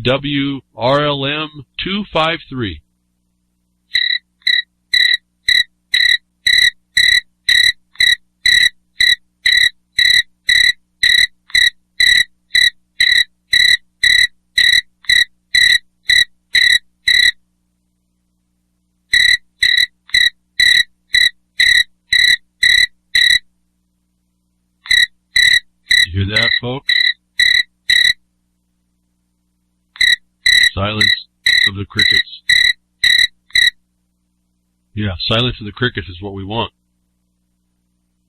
BWRLM253. You hear that, folks? Silence of the crickets. Yeah, silence of the crickets is what we want.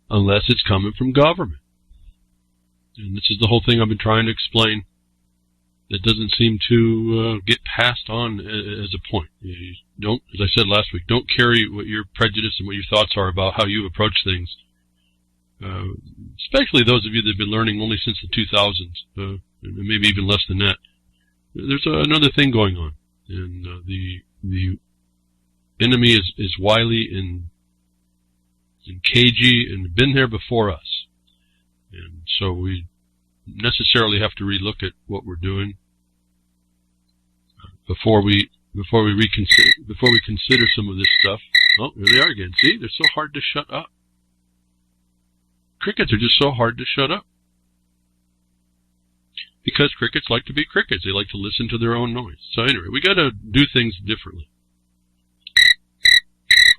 Unless it's coming from government. And this is the whole thing I've been trying to explain. That doesn't seem to get passed on as a point. You don't, as I said last week, don't carry what your prejudice and what your thoughts are about how you approach things. Especially those of you that have been learning only since the 2000s, maybe even less than that. There's another thing going on, and the enemy is wily and cagey and been there before us, and so we necessarily have to relook at what we're doing before we consider some of this stuff. Oh, here they are again. See, they're so hard to shut up. Crickets are just so hard to shut up. Because crickets like to be crickets. They like to listen to their own noise. So anyway, we got to do things differently.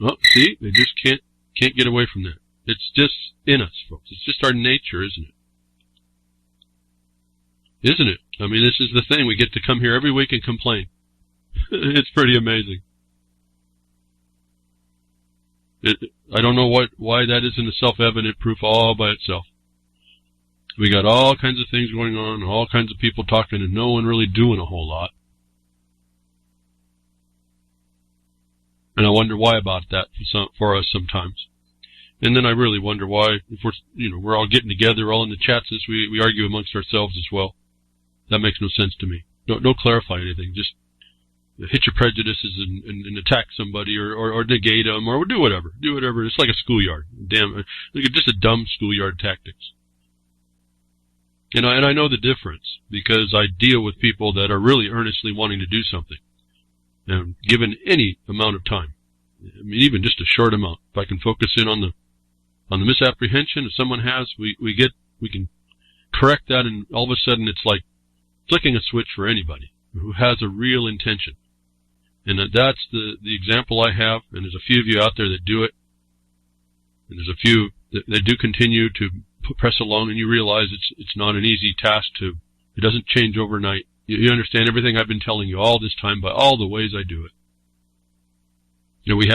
Well, see, they just can't get away from that. It's just in us, folks. It's just our nature, isn't it? Isn't it? I mean, this is the thing. We get to come here every week and complain. It's pretty amazing. I don't know why that isn't a self-evident proof all by itself. We got all kinds of things going on, all kinds of people talking, and no one really doing a whole lot. And I wonder why about that for us sometimes. And then I really wonder why, if we're all getting together, all in the chats, we argue amongst ourselves as well. That makes no sense to me. Don't clarify anything. Just hit your prejudices and attack somebody or negate them or do whatever. Do whatever. It's like a schoolyard. Damn, just a dumb schoolyard tactics. And I know the difference because I deal with people that are really earnestly wanting to do something. And given any amount of time, I mean, even just a short amount, if I can focus in on the misapprehension if someone has, we can correct that, and all of a sudden it's like flicking a switch for anybody who has a real intention. And that's the example I have, and there's a few of you out there that do it, and there's a few that do continue to press along, and you realize it's not an easy task it doesn't change overnight. You understand everything I've been telling you all this time by all the ways I do it. You know, we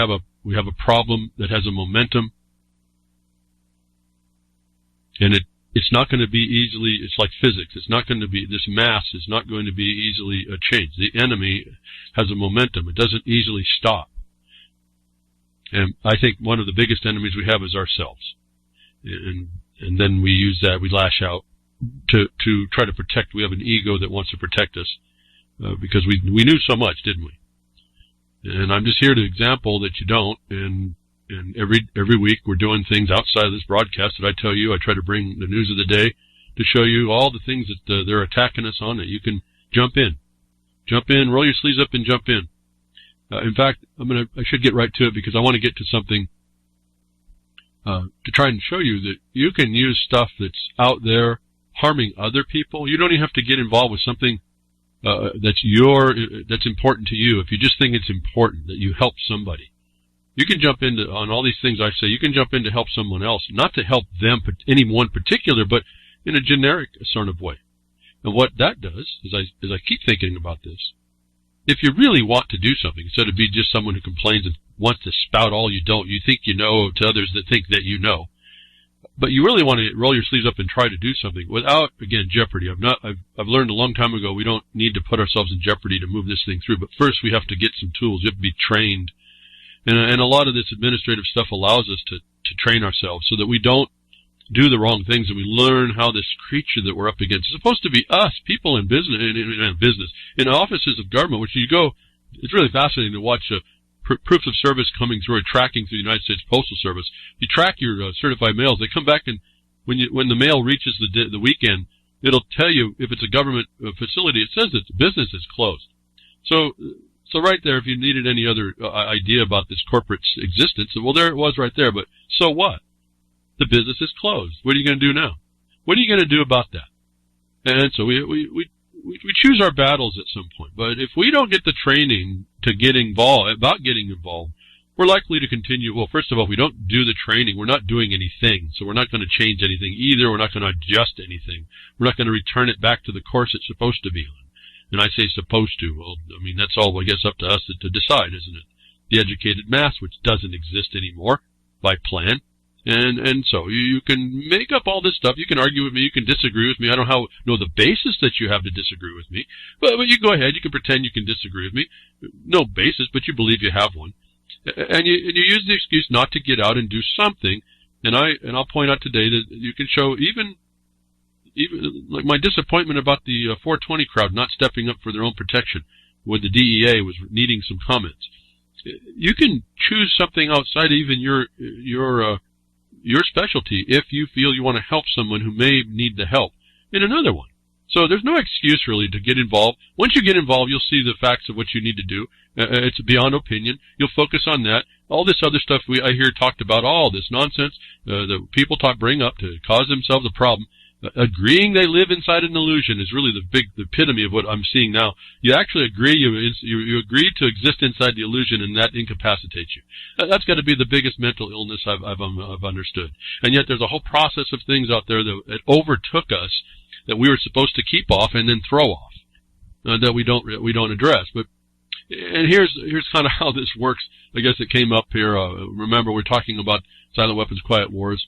have a problem that has a momentum, and it's not going to be easily, it's like physics, it's not going to be, this mass is not going to be easily changed. The enemy has a momentum. It doesn't easily stop. And I think one of the biggest enemies we have is ourselves. And then we use that, we lash out to try to protect. We have an ego that wants to protect us because we knew so much, didn't we? And I'm just here to example that you don't. And every week we're doing things outside of this broadcast that I tell you. I try to bring the news of the day to show you all the things that they're attacking us on, that you can jump in, roll your sleeves up and jump in. In fact, I should get right to it because I want to get to something to try and show you that you can use stuff that's out there harming other people. You don't even have to get involved with something that's important to you. If you just think it's important that you help somebody, you can jump into, on all these things I say, you can jump in to help someone else, not to help them, anyone particular, but in a generic sort of way. And what that does, as I keep thinking about this, if you really want to do something, instead of being just someone who complains and wants to spout all you think you know to others that think that you know, but you really want to roll your sleeves up and try to do something without, again, jeopardy. I've learned a long time ago we don't need to put ourselves in jeopardy to move this thing through, but first we have to get some tools. You have to be trained. And a lot of this administrative stuff allows us to train ourselves so that we don't do the wrong things, and we learn how this creature that we're up against is supposed to be us, people in business, in offices of government, which you go, it's really fascinating to watch proofs of service coming through or tracking through the United States Postal Service. You track your certified mails. They come back, and when the mail reaches the weekend, it'll tell you if it's a government facility. It says that the business is closed. So right there, if you needed any other idea about this corporate's existence, well, there it was right there. But so what? The business is closed. What are you going to do now? What are you going to do about that? And so we choose our battles at some point. But if we don't get the training to get involved, we're likely to continue. Well, first of all, if we don't do the training, we're not doing anything. So we're not going to change anything either. We're not going to adjust anything. We're not going to return it back to the course it's supposed to be on. And I say supposed to. Well, I mean, that's all, I guess, up to us to decide, isn't it? The educated mass, which doesn't exist anymore by plan. And so you can make up all this stuff. You can argue with me. You can disagree with me. I don't know the basis that you have to disagree with me. But you go ahead. You can pretend you can disagree with me. No basis, but you believe you have one. And you use the excuse not to get out and do something. And I'll point out today that you can show even like my disappointment about the 420 crowd not stepping up for their own protection when the DEA was needing some comments. You can choose something outside even your specialty if you feel you want to help someone who may need the help in another one. So there's no excuse really to get involved. Once you get involved, you'll see the facts of what you need to do. It's beyond opinion. You'll focus on that. All this other stuff I hear talked about, all this nonsense that people bring up to cause themselves a problem. Agreeing they live inside an illusion is really the epitome of what I'm seeing now. You actually agree, you agree to exist inside the illusion, and that incapacitates you. That's got to be the biggest mental illness I've understood. And yet there's a whole process of things out there that overtook us that we were supposed to keep off and then throw off, that we don't address. And here's kind of how this works. I guess it came up here. Remember, we're talking about silent weapons, quiet wars.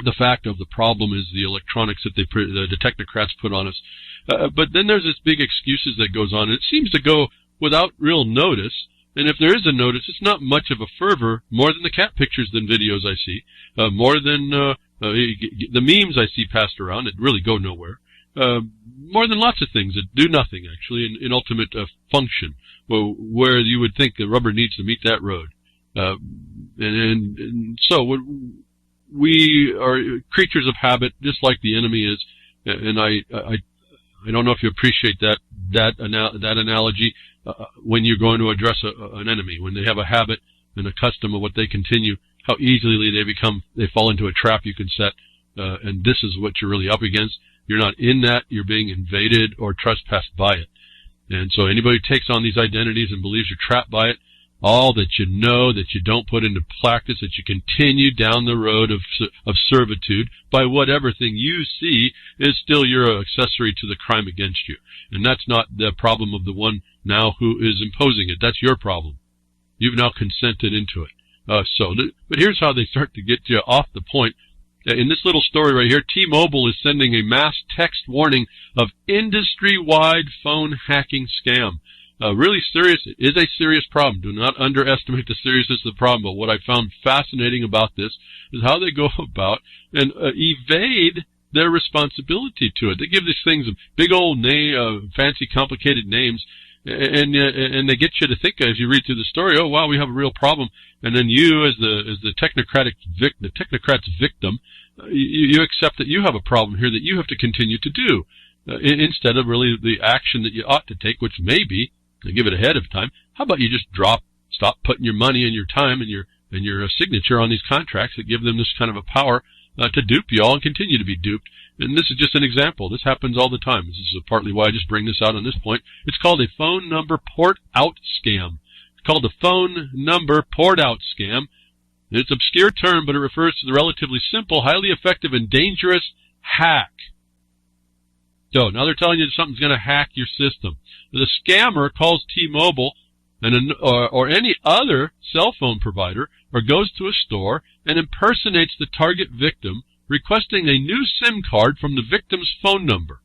The fact of the problem is the electronics that the technocrats put on us. But then there's this big excuses that goes on, and it seems to go without real notice. And if there is a notice, it's not much of a fervor, more than the cat pictures than videos I see, more than the memes I see passed around that really go nowhere, more than lots of things that do nothing, actually, in ultimate function, where you would think the rubber needs to meet that road. And so we are creatures of habit, just like the enemy is, and I don't know if you appreciate that analogy when you're going to address an enemy. When they have a habit and a custom of what they continue, how easily they fall into a trap you can set, and this is what you're really up against. You're not in that, you're being invaded or trespassed by it. And so anybody who takes on these identities and believes you're trapped by it, all that you know, that you don't put into practice, that you continue down the road of servitude by whatever thing you see, is still your accessory to the crime against you. And that's not the problem of the one now who is imposing it. That's your problem. You've now consented into it. But here's how they start to get you off the point. In this little story right here, T-Mobile is sending a mass text warning of industry-wide phone hacking scam. Really serious. It is a serious problem. Do not underestimate the seriousness of the problem. But what I found fascinating about this is how they go about and evade their responsibility to it. They give these things big old name, fancy, complicated names, and they get you to think, as you read through the story, oh wow, we have a real problem. And then you, as the technocrat's victim, you accept that you have a problem here that you have to continue to do, instead of really the action that you ought to take, which may be to give it ahead of time. How about you just stop putting your money and your time and your signature on these contracts that give them this kind of a power to dupe you all and continue to be duped. And this is just an example. This happens all the time. This is partly why I just bring this out on this point. It's called a phone number port out scam. It's called a phone number port out scam. It's an obscure term, but it refers to the relatively simple, highly effective, and dangerous hack. So now they're telling you that something's going to hack your system. The scammer calls T-Mobile or any other cell phone provider, or goes to a store and impersonates the target victim, requesting a new SIM card from the victim's phone number.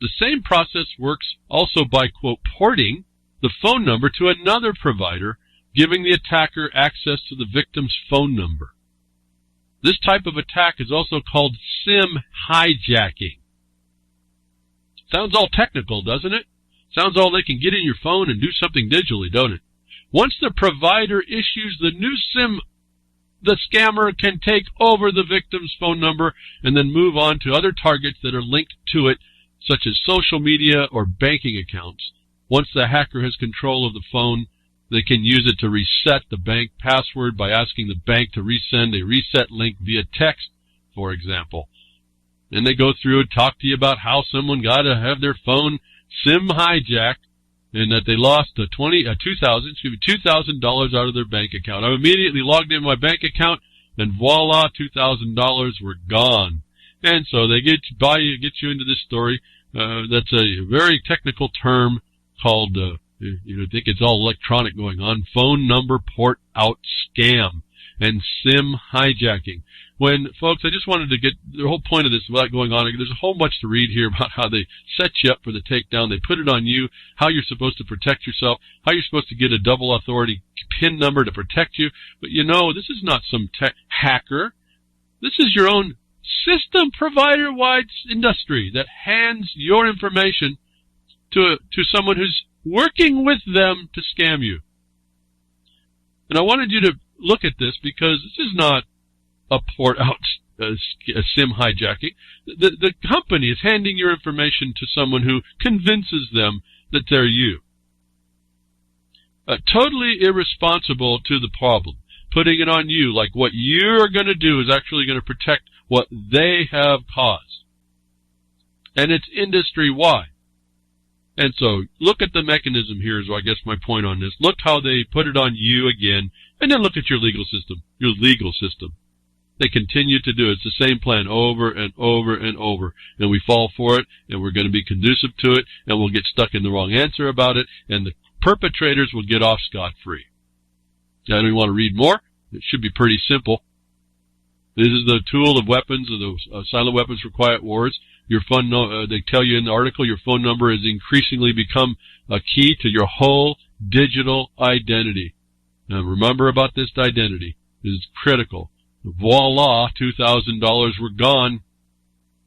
The same process works also by, quote, porting the phone number to another provider, giving the attacker access to the victim's phone number. This type of attack is also called SIM hijacking. Sounds all technical, doesn't it? Sounds all they can get in your phone and do something digitally, don't it? Once the provider issues the new SIM the scammer can take over the victim's phone number and then move on to other targets that are linked to it, such as social media or banking accounts. Once the hacker has control of the phone, they can use it to reset the bank password by asking the bank to resend a reset link via text, for example. And they go through and talk to you about how someone got to have their phone SIM hijacked and that they lost $2,000 out of their bank account. I immediately logged in my bank account and voila, $2,000 were gone. And so they get you into this story. That's a very technical term called, I think it's all electronic going on, phone number port out scam and SIM hijacking. When, folks, I just wanted to get the whole point of this without going on. There's a whole bunch to read here about how they set you up for the takedown. They put it on you, how you're supposed to protect yourself, how you're supposed to get a double authority PIN number to protect you. But this is not some hacker. This is your own system provider-wide industry that hands your information to someone who's working with them to scam you. And I wanted you to look at this because this is not a port out a SIM hijacking. The company is handing your information to someone who convinces them that they're you. Totally irresponsible to the problem. Putting it on you like what you're going to do is actually going to protect what they have caused. And it's industry-wide. And so, look at the mechanism here is, I guess, my point on this. Look how they put it on you again, and then look at your legal system. Your legal system. They continue to do it. It's the same plan over and over and over. And we fall for it, and we're going to be conducive to it, and we'll get stuck in the wrong answer about it, and the perpetrators will get off scot-free. Now, do you want to read more? It should be pretty simple. This is the tool of weapons, of those silent weapons for quiet wars. Your phone, they tell you in the article, your phone number has increasingly become a key to your whole digital identity. Now remember about this identity. It is critical. Voila, $2,000 were gone.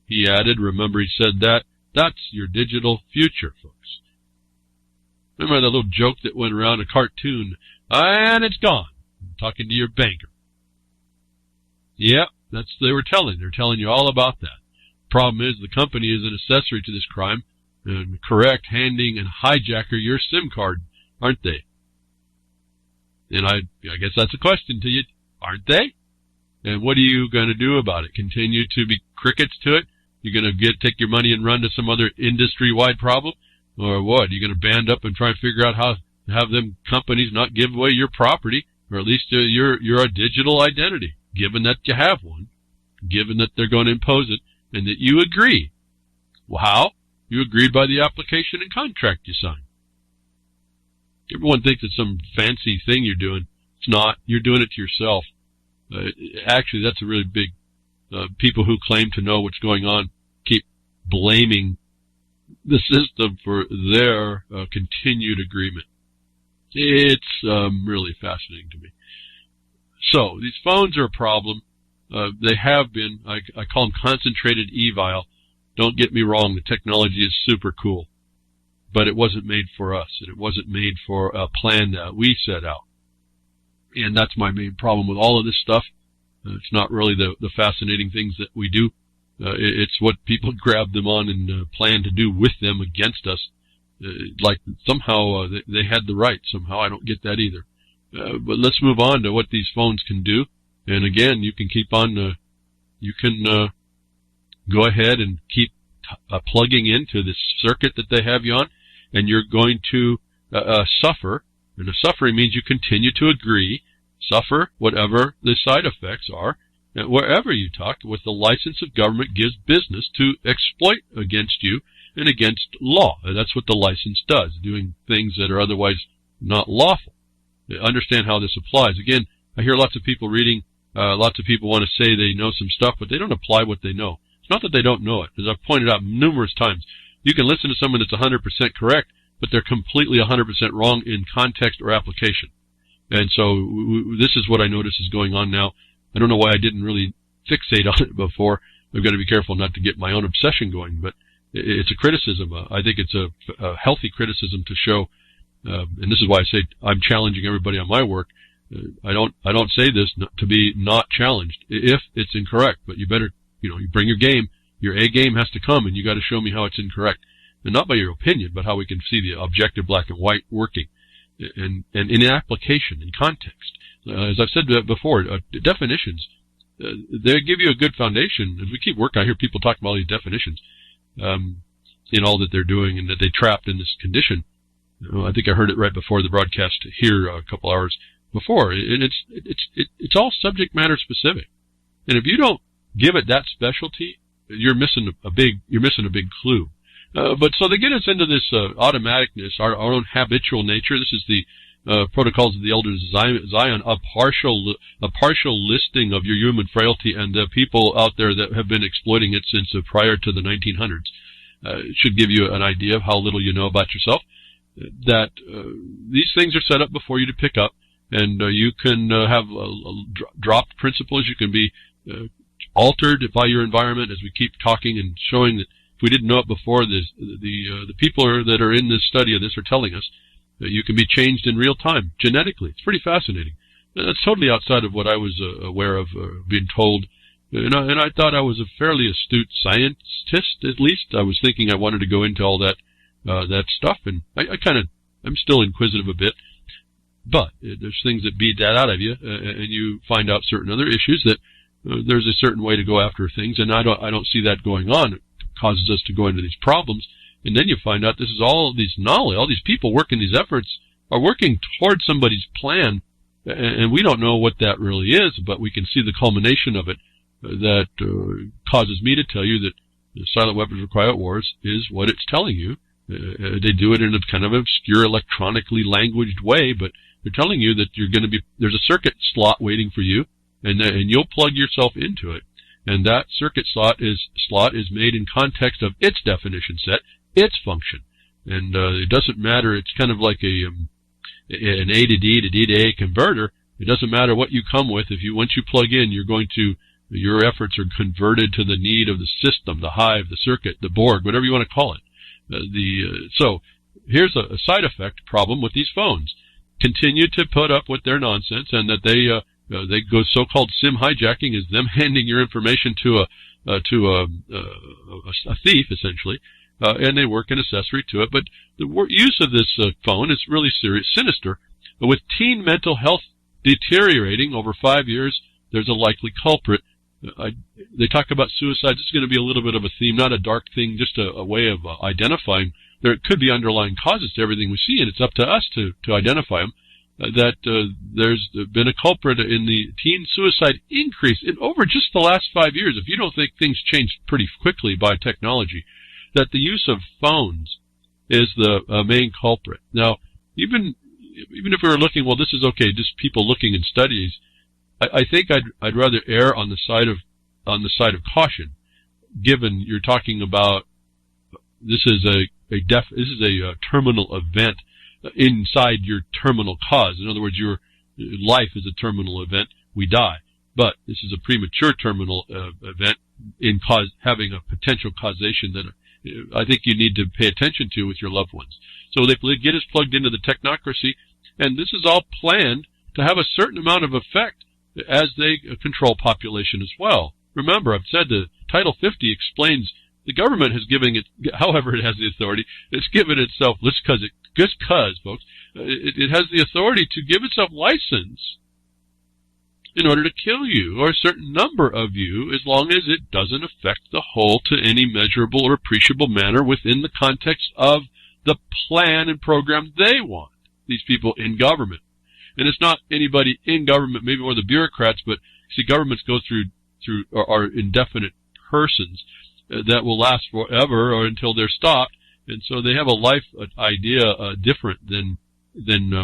He added, remember he said that. That's your digital future, folks. Remember that little joke that went around, a cartoon, and it's gone. I'm talking to your banker. Yeah, they were telling. They're telling you all about that. Problem is, the company is an accessory to this crime, and correct, handing and hijacker your SIM card, aren't they? And I guess that's a question to you, aren't they? And what are you going to do about it? Continue to be crickets to it? You're going to take your money and run to some other industry-wide problem? Or what? You're going to band up and try and figure out how to have them companies not give away your property, or at least your digital identity, given that you have one, given that they're going to impose it, and that you agree. Well, how? You agreed by the application and contract you signed. Everyone thinks it's some fancy thing you're doing. It's not. You're doing it to yourself. Actually, that's a really big... people who claim to know what's going on keep blaming the system for their continued agreement. It's really fascinating to me. So, these phones are a problem. They have been, I call them concentrated evil. Don't get me wrong, the technology is super cool. But it wasn't made for us, and it wasn't made for a plan that we set out. And that's my main problem with all of this stuff. It's not really the fascinating things that we do. It's what people grab them on and plan to do with them against us. Like somehow they had the right. Somehow I don't get that either. But let's move on to what these phones can do. And again, you can keep on, you can go ahead and keep plugging into this circuit that they have you on, and you're going to suffer. And the suffering means you continue to agree, suffer whatever the side effects are, and wherever you talk, with the license of government gives business to exploit against you and against law. And that's what the license does, doing things that are otherwise not lawful. Understand how this applies. Again, I hear lots of people reading, lots of people want to say they know some stuff, but they don't apply what they know. It's not that they don't know it. As I've pointed out numerous times, you can listen to someone that's 100% correct, but they're completely 100% wrong in context or application. And so this is what I notice is going on now. I don't know why I didn't really fixate on it before. I've got to be careful not to get my own obsession going, but it's a criticism. I think it's a healthy criticism to show, and this is why I say I'm challenging everybody on my work I don't say this to be not challenged if it's incorrect, but you better, you bring your game. Your A game has to come, and you got to show me how it's incorrect, and not by your opinion, but how we can see the objective black and white working, and in application, in context. As I've said before, definitions, they give you a good foundation. As we keep working, I hear people talking about all these definitions, in all that they're doing, and that they trapped in this condition. I think I heard it right before the broadcast here a couple hours before, and it's all subject matter specific. And if you don't give it that specialty, you're missing a big clue. But so they get us into this automaticness, our own habitual nature. This is the Protocols of the Elders of Zion, a partial listing of your human frailty and the people out there that have been exploiting it since prior to the 1900s. It should give you an idea of how little you know about yourself. That these things are set up before you to pick up, and you can have dropped principles. You can be altered by your environment, as we keep talking and showing that if we didn't know it before, the people that are in this study of this are telling us that you can be changed in real time, genetically. It's pretty fascinating. That's totally outside of what I was aware of, being told. And I thought I was a fairly astute scientist, at least. I was thinking I wanted to go into all that stuff, and I'm still inquisitive a bit. But there's things that beat that out of you, and you find out certain other issues that there's a certain way to go after things, and I don't see that going on. It causes us to go into these problems, and then you find out this is all these knowledge, all these people working these efforts are working towards somebody's plan, and we don't know what that really is, but we can see the culmination of it. That causes me to tell you that the Silent Weapons for Quiet Wars is what it's telling you. They do it in a kind of obscure, electronically languaged way, but they're telling you that there's a circuit slot waiting for you, and you'll plug yourself into it. And that circuit slot is made in context of its definition set, its function. And it doesn't matter. It's kind of like an A to D to D to A converter. It doesn't matter what you come with. Once you plug in, your efforts are converted to the need of the system, the hive, the circuit, the Borg, whatever you want to call it. So here's a side effect problem with these phones. Continue to put up with their nonsense, and that they go so-called SIM hijacking is them handing your information to a thief, essentially, and they work an accessory to it. But the use of this phone is really sinister. With teen mental health deteriorating over 5 years, there's a likely culprit. They talk about suicide. This is going to be a little bit of a theme, not a dark thing, just a way of identifying. There could be underlying causes to everything we see, and it's up to us to identify them. There's been a culprit in the teen suicide increase in over just the last 5 years. If you don't think things changed pretty quickly by technology, that the use of phones is the main culprit. Now, even if we were looking, well, this is okay, just people looking in studies, I think I'd rather err on the side of caution, given you're talking about this is a terminal event inside your terminal cause. In other words, your life is a terminal event. We die, but this is a premature terminal event in having a potential causation that I think you need to pay attention to with your loved ones. So they get us plugged into the technocracy, and this is all planned to have a certain amount of effect as they control population as well. Remember, I've said the Title 50 explains the government has given it, however it has the authority, it's given itself, folks, it has the authority to give itself license in order to kill you, or a certain number of you, as long as it doesn't affect the whole to any measurable or appreciable manner within the context of the plan and program they want, these people in government. And it's not anybody in government, maybe more the bureaucrats, but see, governments go through are indefinite persons that will last forever or until they're stopped, and so they have a life idea different than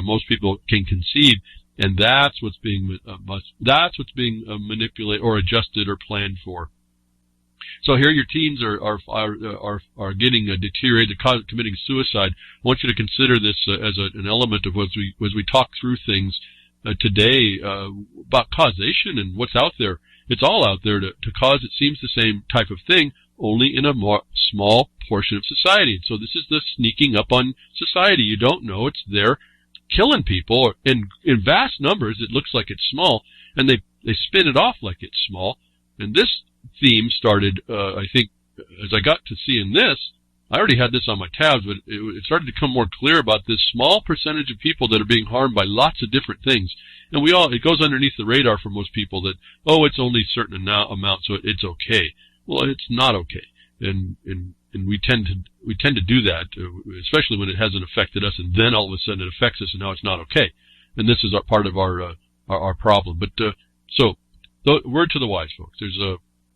most people can conceive, and that's what's being manipulated or adjusted or planned for. So here your teens are getting deteriorated, committing suicide. I want you to consider this as an element of as we talk through things today about causation and what's out there. It's all out there to cause, it seems, the same type of thing, only in a more small portion of society. So this is the sneaking up on society. You don't know it's there killing people in vast numbers. It looks like it's small, and they spin it off like it's small. And this theme started, I think, as I got to see in this, I already had this on my tabs, but it started to become more clear about this small percentage of people that are being harmed by lots of different things. And it goes underneath the radar for most people that, it's only a certain amount, so it's okay. Well, it's not okay. And we tend to do that, especially when it hasn't affected us, and then all of a sudden it affects us, and now it's not okay. And this is part of our problem. But word to the wise, folks. There's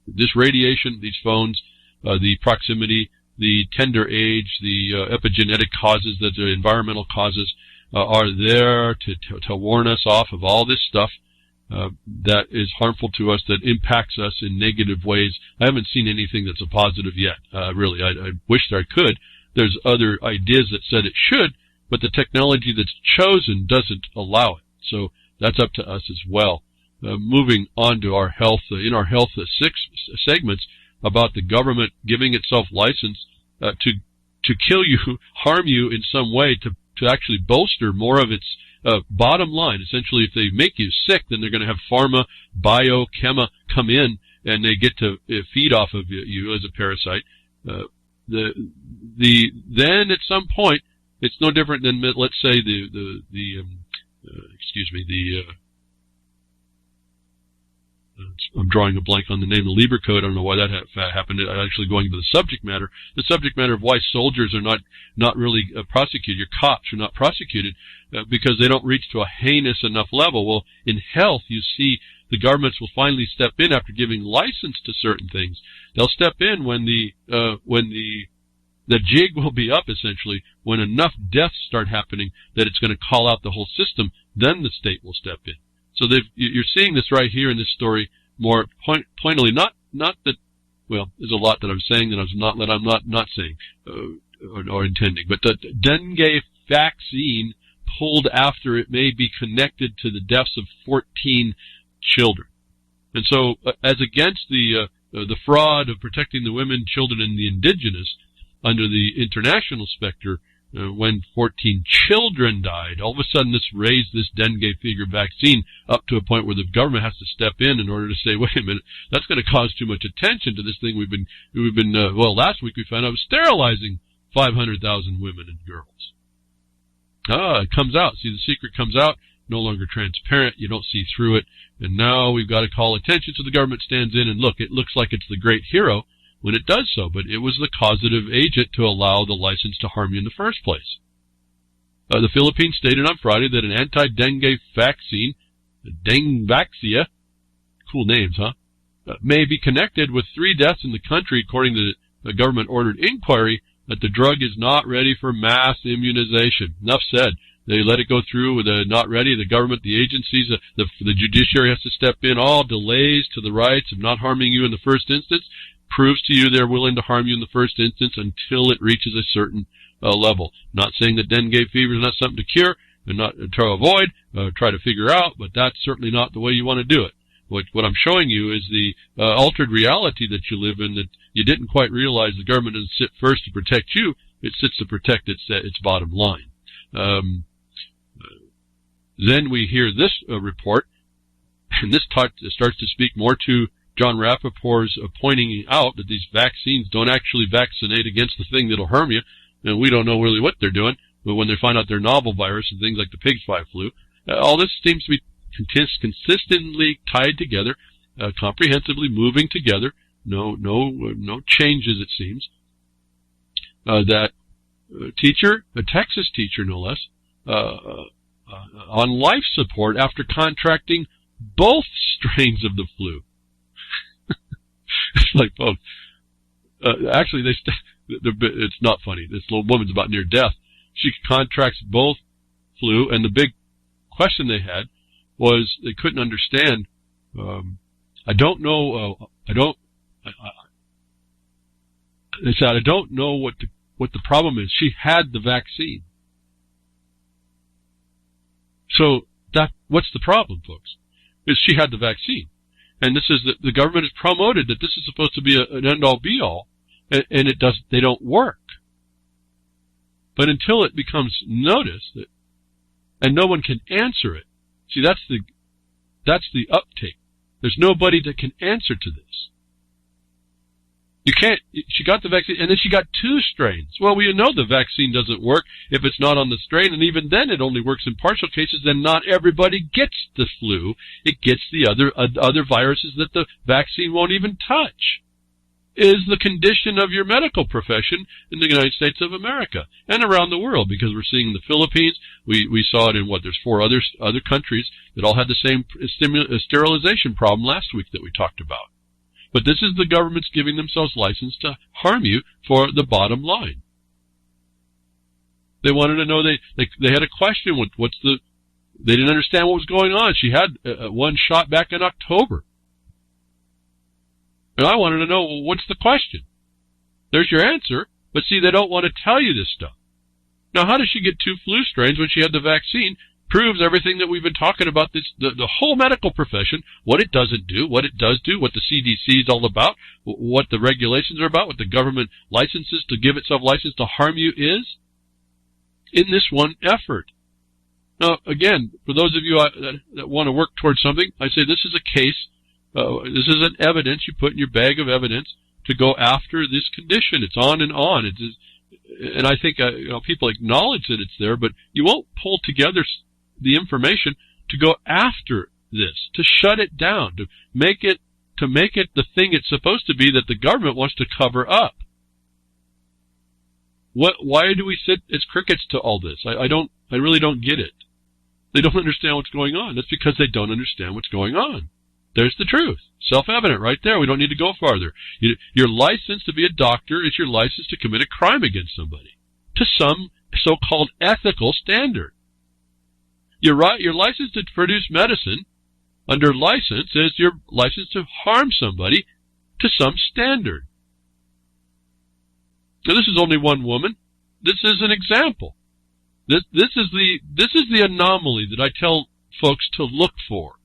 this radiation, these phones, the proximity, the tender age, the epigenetic causes, the environmental causes are there to warn us off of all this stuff that is harmful to us, that impacts us in negative ways. I haven't seen anything that's a positive yet, really. I wish that I could. There's other ideas that said it should, but the technology that's chosen doesn't allow it. So that's up to us as well. Moving on to our health, in our health 6 segments about the government giving itself license to kill you, harm you in some way, to actually bolster more of its bottom line. Essentially, if they make you sick, then they're going to have pharma, bio, chema come in, and they get to feed off of you as a parasite. Then at some point, it's no different than, let's say, I'm drawing a blank on the name, the Lieber Code. I don't know why that happened. Actually going to the subject matter of why soldiers are not really prosecuted. Your cops are not prosecuted because they don't reach to a heinous enough level. Well, in health, you see the governments will finally step in after giving license to certain things. They'll step in when the jig will be up, essentially, when enough deaths start happening that it's going to call out the whole system. Then the state will step in. So you're seeing this right here in this story more pointedly. Not that, well, there's a lot that I'm saying that I'm not saying or intending. But the dengue vaccine pulled after it may be connected to the deaths of 14 children. And so, as against the fraud of protecting the women, children, and the indigenous under the international specter, when 14 children died, all of a sudden this raised this dengue fever vaccine up to a point where the government has to step in order to say, wait a minute, that's going to cause too much attention to this thing we've been last week we found out was sterilizing 500,000 women and girls. It comes out. See, the secret comes out, no longer transparent. You don't see through it. And now we've got to call attention, so the government stands in and look, it looks like it's the great hero when it does so, but it was the causative agent to allow the license to harm you in the first place. The Philippines stated on Friday that an anti-dengue vaccine, Dengvaxia, cool names, huh, may be connected with 3 deaths in the country, according to the government-ordered inquiry, that the drug is not ready for mass immunization. Enough said. They let it go through with not ready. The government, the agencies, the judiciary has to step in. All delays to the rights of not harming you in the first instance proves to you they're willing to harm you in the first instance until it reaches a certain level. Not saying that dengue fever is not something to cure and not to avoid, try to figure out, but that's certainly not the way you want to do it. What I'm showing you is the altered reality that you live in, that you didn't quite realize the government doesn't sit first to protect you, it sits to protect its bottom line. Then we hear this report, and this starts to speak more to John Rappaport's pointing out that these vaccines don't actually vaccinate against the thing that'll harm you, and we don't know really what they're doing, but when they find out they're novel virus and things like the pig fly flu, all this seems to be consistently tied together, comprehensively moving together, no changes it seems. That teacher, a Texas teacher no less, on life support after contracting both strains of the flu. It's like both. Actually, it's not funny. This little woman's about near death. She contracts both flu, and the big question they had was they couldn't understand. They said, I don't know what the problem is. She had the vaccine. So what's the problem, folks? Is she had the vaccine. And this is the government has promoted that this is supposed to be an end-all be-all, and they don't work. But until it becomes noticed that and no one can answer it. See, that's the uptake. There's nobody that can answer to this. You can't, she got the vaccine, and then she got 2 strains. Well, we know the vaccine doesn't work if it's not on the strain, and even then it only works in partial cases, then not everybody gets the flu. It gets the other viruses that the vaccine won't even touch. Is the condition of your medical profession in the United States of America and around the world, because we're seeing the Philippines, we saw it in there's 4 other countries that all had the same sterilization problem last week that we talked about. But this is the government's giving themselves license to harm you for the bottom line. They wanted to know, they had a question, they didn't understand what was going on. She had one shot back in October. And I wanted to know, well, what's the question? There's your answer, but see, they don't want to tell you this stuff. Now, how does she get 2 flu strains when she had the vaccine? Proves everything that we've been talking about, the whole medical profession, what it doesn't do, what it does do, what the CDC is all about, what the regulations are about, what the government licenses to give itself license to harm you is, in this one effort. Now, again, for those of you that want to work towards something, I say this is a case, this is an evidence you put in your bag of evidence to go after this condition. It's on and on. And I think people acknowledge that it's there, but you won't pull together the information to go after this, to shut it down, to make it the thing it's supposed to be that the government wants to cover up. Why do we sit as crickets to all this? I really don't get it. They don't understand what's going on. That's because they don't understand what's going on. There's the truth. Self-evident right there. We don't need to go farther. Your license to be a doctor is your license to commit a crime against somebody, to some so-called ethical standard. Your license to produce medicine under license is your license to harm somebody to some standard. Now, this is only one woman. This is an example. This is the anomaly that I tell folks to look for.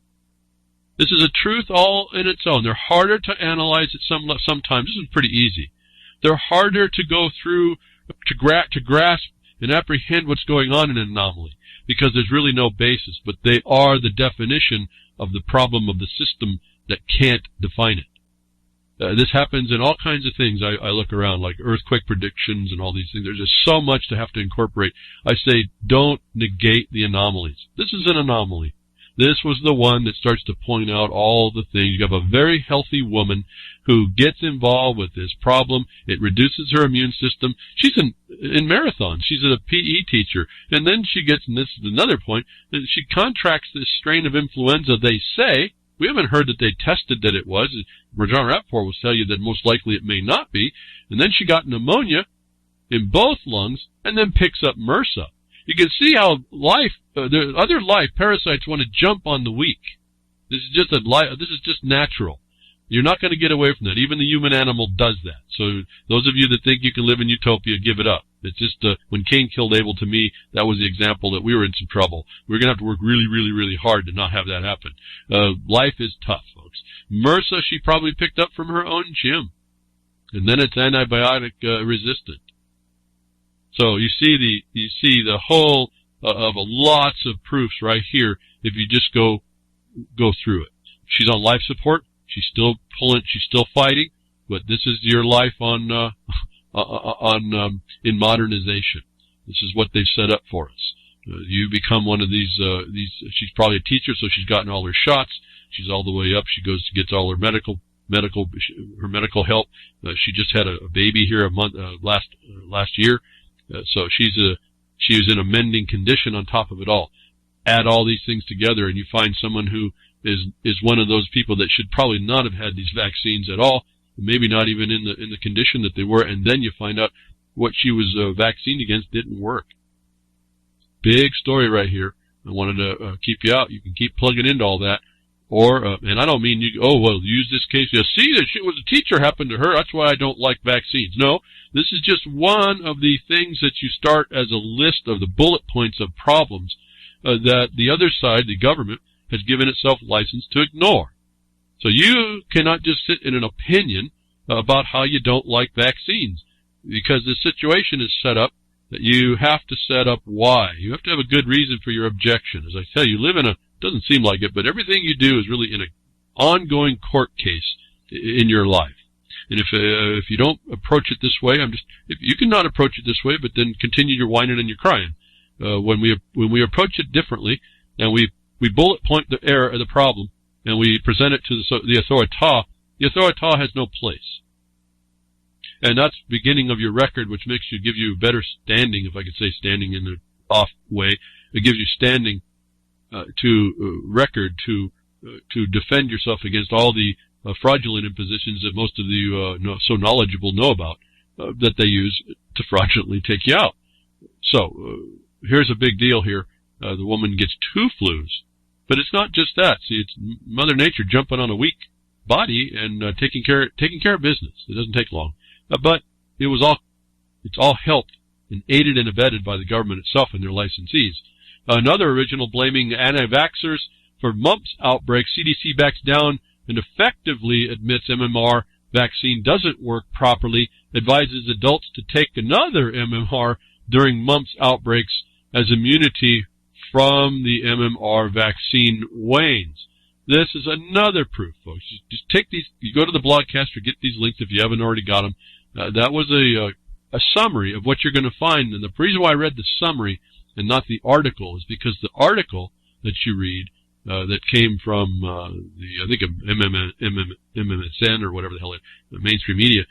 This is a truth all in its own. They're harder to analyze it sometimes. This is pretty easy. They're harder to go through, to grasp and apprehend what's going on in an anomaly, because there's really no basis, but they are the definition of the problem of the system that can't define it. This happens in all kinds of things. I look around, like earthquake predictions and all these things. There's just so much to have to incorporate. I say, don't negate the anomalies. This is an anomaly. This was the one that starts to point out all the things. You have a very healthy woman who gets involved with this problem. It reduces her immune system. She's in marathons. She's a PE teacher. And then she gets, and this is another point, that she contracts this strain of influenza, they say. We haven't heard that they tested that it was. Rajan Rappaport will tell you that most likely it may not be. And then she got pneumonia in both lungs and then picks up MRSA. You can see how other life parasites want to jump on the weak. This is just natural. You're not going to get away from that. Even the human animal does that. So those of you that think you can live in utopia, give it up. It's just when Cain killed Abel, to me, that was the example that we were in some trouble. We're going to have to work really, really, really hard to not have that happen. Life is tough, folks. MRSA she probably picked up from her own gym. And then it's antibiotic resistant. So you see the whole of lots of proofs right here if you just go through it. She's on life support. She's still pulling. She's still fighting. But this is your life in modernization. This is what they've set up for us. You become one of these. She's probably a teacher, so she's gotten all her shots. She's all the way up. She gets all her medical help. She just had a baby here last year. So she was in a mending condition on top of it all. Add all these things together and you find someone who is one of those people that should probably not have had these vaccines at all, maybe not even in the condition that they were, and then you find out what she was vaccinated against didn't work. Big story right here. I wanted to keep you out. You can keep plugging into all that. And I don't mean use this case. You see, that shit was a teacher happened to her. That's why I don't like vaccines. No, this is just one of the things that you start as a list of the bullet points of problems that the other side, the government, has given itself license to ignore. So you cannot just sit in an opinion about how you don't like vaccines, because the situation is set up that you have to set up why. You have to have a good reason for your objection. As I tell you, live in a, doesn't seem like it, but everything you do is really in an ongoing court case in your life. And if you don't approach it this way, if you cannot approach it this way, but then continue your whining and your crying. When we approach it differently, and we bullet point the error or the problem, and we present it to the authorita has no place. And that's the beginning of your record, which gives you better standing, if I could say standing in an off way. It gives you standing to defend yourself against all the fraudulent impositions that most of you so knowledgeable know about, that they use to fraudulently take you out. So here's a big deal here. The woman gets 2 flus. But it's not just that. See, it's Mother Nature jumping on a weak body and taking care of business. It doesn't take long. But it's all helped and aided and abetted by the government itself and their licensees. Another original blaming anti-vaxxers for mumps outbreak. CDC backs down and effectively admits MMR vaccine doesn't work properly, advises adults to take another MMR during mumps outbreaks as immunity from the MMR vaccine wanes. This is another proof, folks. Just take these, you go to the blogcast or get these links if you haven't already got them. That was a summary of what you're going to find. And the reason why I read the summary and not the article is because the article that you read that came from I think MMSN or whatever the hell the mainstream media,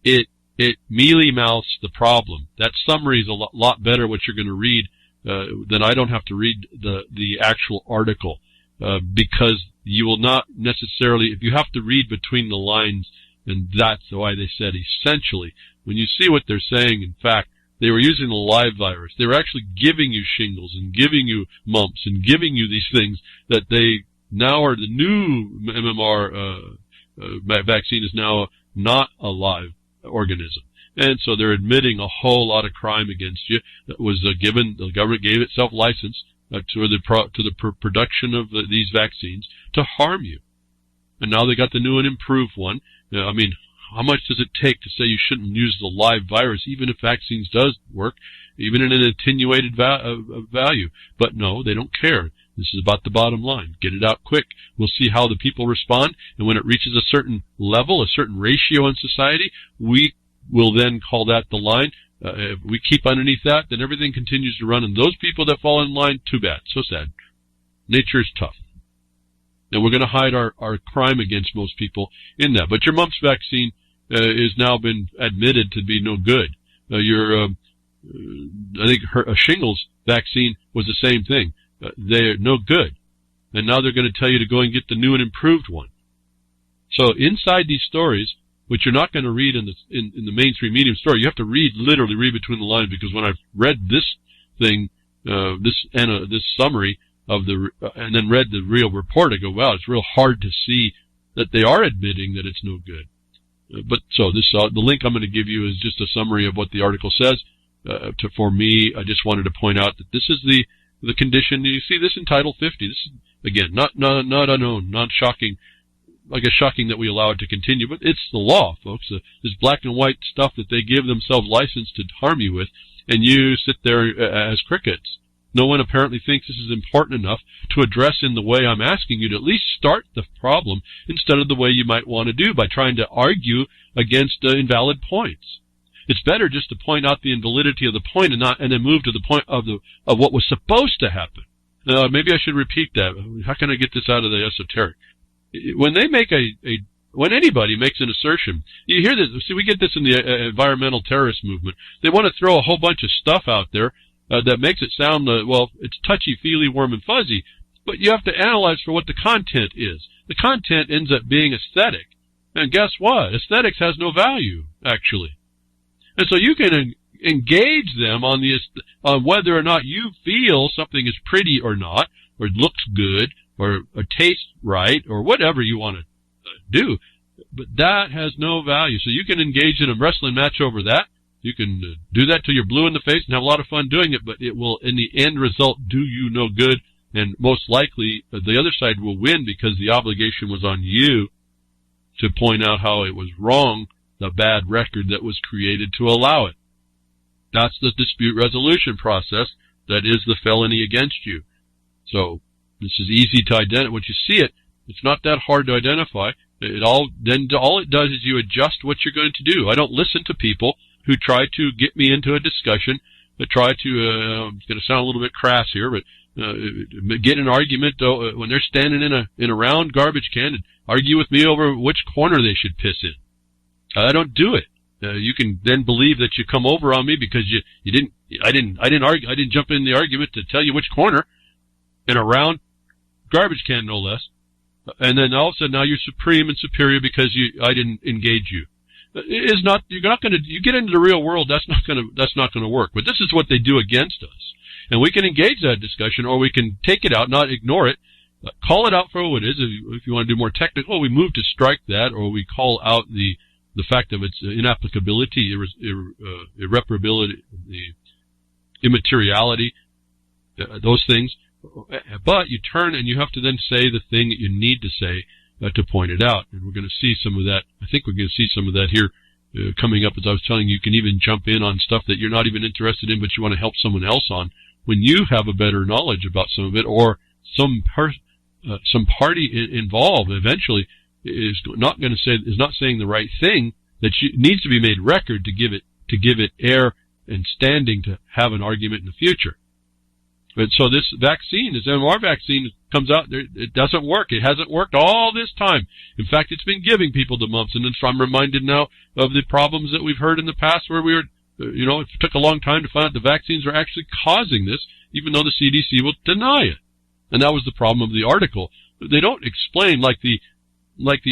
it mealy-mouths the problem. That summary is a lot better what you're going to read then I don't have to read the actual article, because you will not necessarily, if you have to read between the lines, and that's why they said essentially, when you see what they're saying, in fact, they were using the live virus. They were actually giving you shingles and giving you mumps and giving you these things that they now are the new MMR vaccine is now not a live organism. And so they're admitting a whole lot of crime against you that was given. The government gave itself license to the production of these vaccines to harm you. And now they got the new and improved one. I mean, how much does it take to say you shouldn't use the live virus, even if vaccines does work, even in an attenuated value? But no, they don't care. This is about the bottom line. Get it out quick. We'll see how the people respond. And when it reaches a certain level, a certain ratio in society, we will then call that the line. If we keep underneath that, then everything continues to run. And those people that fall in line, too bad. So sad. Nature is tough. And we're going to hide our crime against most people in that. But your mumps vaccine is now been admitted to be no good. I think a shingles vaccine was the same thing. They're no good. And now they're going to tell you to go and get the new and improved one. So inside these stories, which you're not going to read in the mainstream medium story, you have to literally read between the lines, because when I've read this thing, this summary of and then read the real report, I go, wow, it's real hard to see that they are admitting that it's no good. But so the link I'm going to give you is just a summary of what the article says. For me, I just wanted to point out that this is the condition. You see this in Title 50. This is, again, not unknown, not shocking. I guess shocking that we allow it to continue, but it's the law, folks. This black and white stuff that they give themselves license to harm you with, and you sit there as crickets. No one apparently thinks this is important enough to address in the way I'm asking you to at least start the problem instead of the way you might want to do by trying to argue against invalid points. It's better just to point out the invalidity of the point and then move to the point of what was supposed to happen. Maybe I should repeat that. How can I get this out of the esoteric? When they make when anybody makes an assertion, you hear this. See, we get this in the environmental terrorist movement. They want to throw a whole bunch of stuff out there that makes it sound, well, it's touchy-feely, warm and fuzzy, but you have to analyze for what the content is. The content ends up being aesthetic. And guess what? Aesthetics has no value, actually. And so you can engage them on whether or not you feel something is pretty or not, or looks good, or tastes right, or whatever you want to do. But that has no value. So you can engage in a wrestling match over that. You can do that till you're blue in the face and have a lot of fun doing it, but it will, in the end result, do you no good. And most likely, the other side will win because the obligation was on you to point out how it was wrong, the bad record that was created to allow it. That's the dispute resolution process that is the felony against you. So this is easy to identify. Once you see it, it's not that hard to identify. All it does is you adjust what you're going to do. I don't listen to people who try to get me into a discussion, that try to, it's going to sound a little bit crass here, but get an argument when they're standing in a round garbage can and argue with me over which corner they should piss in. I don't do it. You can then believe that you come over on me because I didn't jump in the argument to tell you which corner in a round garbage can, no less. And then all of a sudden now you're supreme and superior because I didn't engage you. You're not going to, you get into the real world, that's not going to work. But this is what they do against us. And we can engage that discussion, or we can take it out, not ignore it, call it out for what it is. If you want to do more technical, we move to strike that, or we call out the fact of its inapplicability, irreparability, the immateriality, those things. But you turn and you have to then say the thing that you need to say to point it out. And we're going to see some of that. I think we're going to see some of that here coming up. As I was telling you, you can even jump in on stuff that you're not even interested in, but you want to help someone else on when you have a better knowledge about some of it, or some party involved eventually is not saying the right thing that needs to be made record to give it air and standing to have an argument in the future. But so this vaccine, this MMR vaccine, comes out, it doesn't work. It hasn't worked all this time. In fact, it's been giving people the mumps. And then so I'm reminded now of the problems that we've heard in the past where we were, it took a long time to find out the vaccines are actually causing this, even though the CDC will deny it. And that was the problem of the article. They don't explain, like the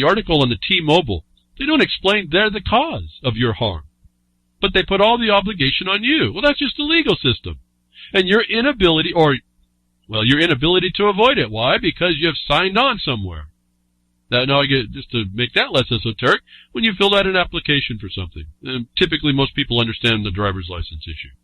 article on the T-Mobile, they don't explain they're the cause of your harm. But they put all the obligation on you. Well, that's just the legal system. And your inability to avoid it. Why? Because you have signed on somewhere. Now, just to make that less esoteric, when you fill out an application for something, and typically most people understand the driver's license issue.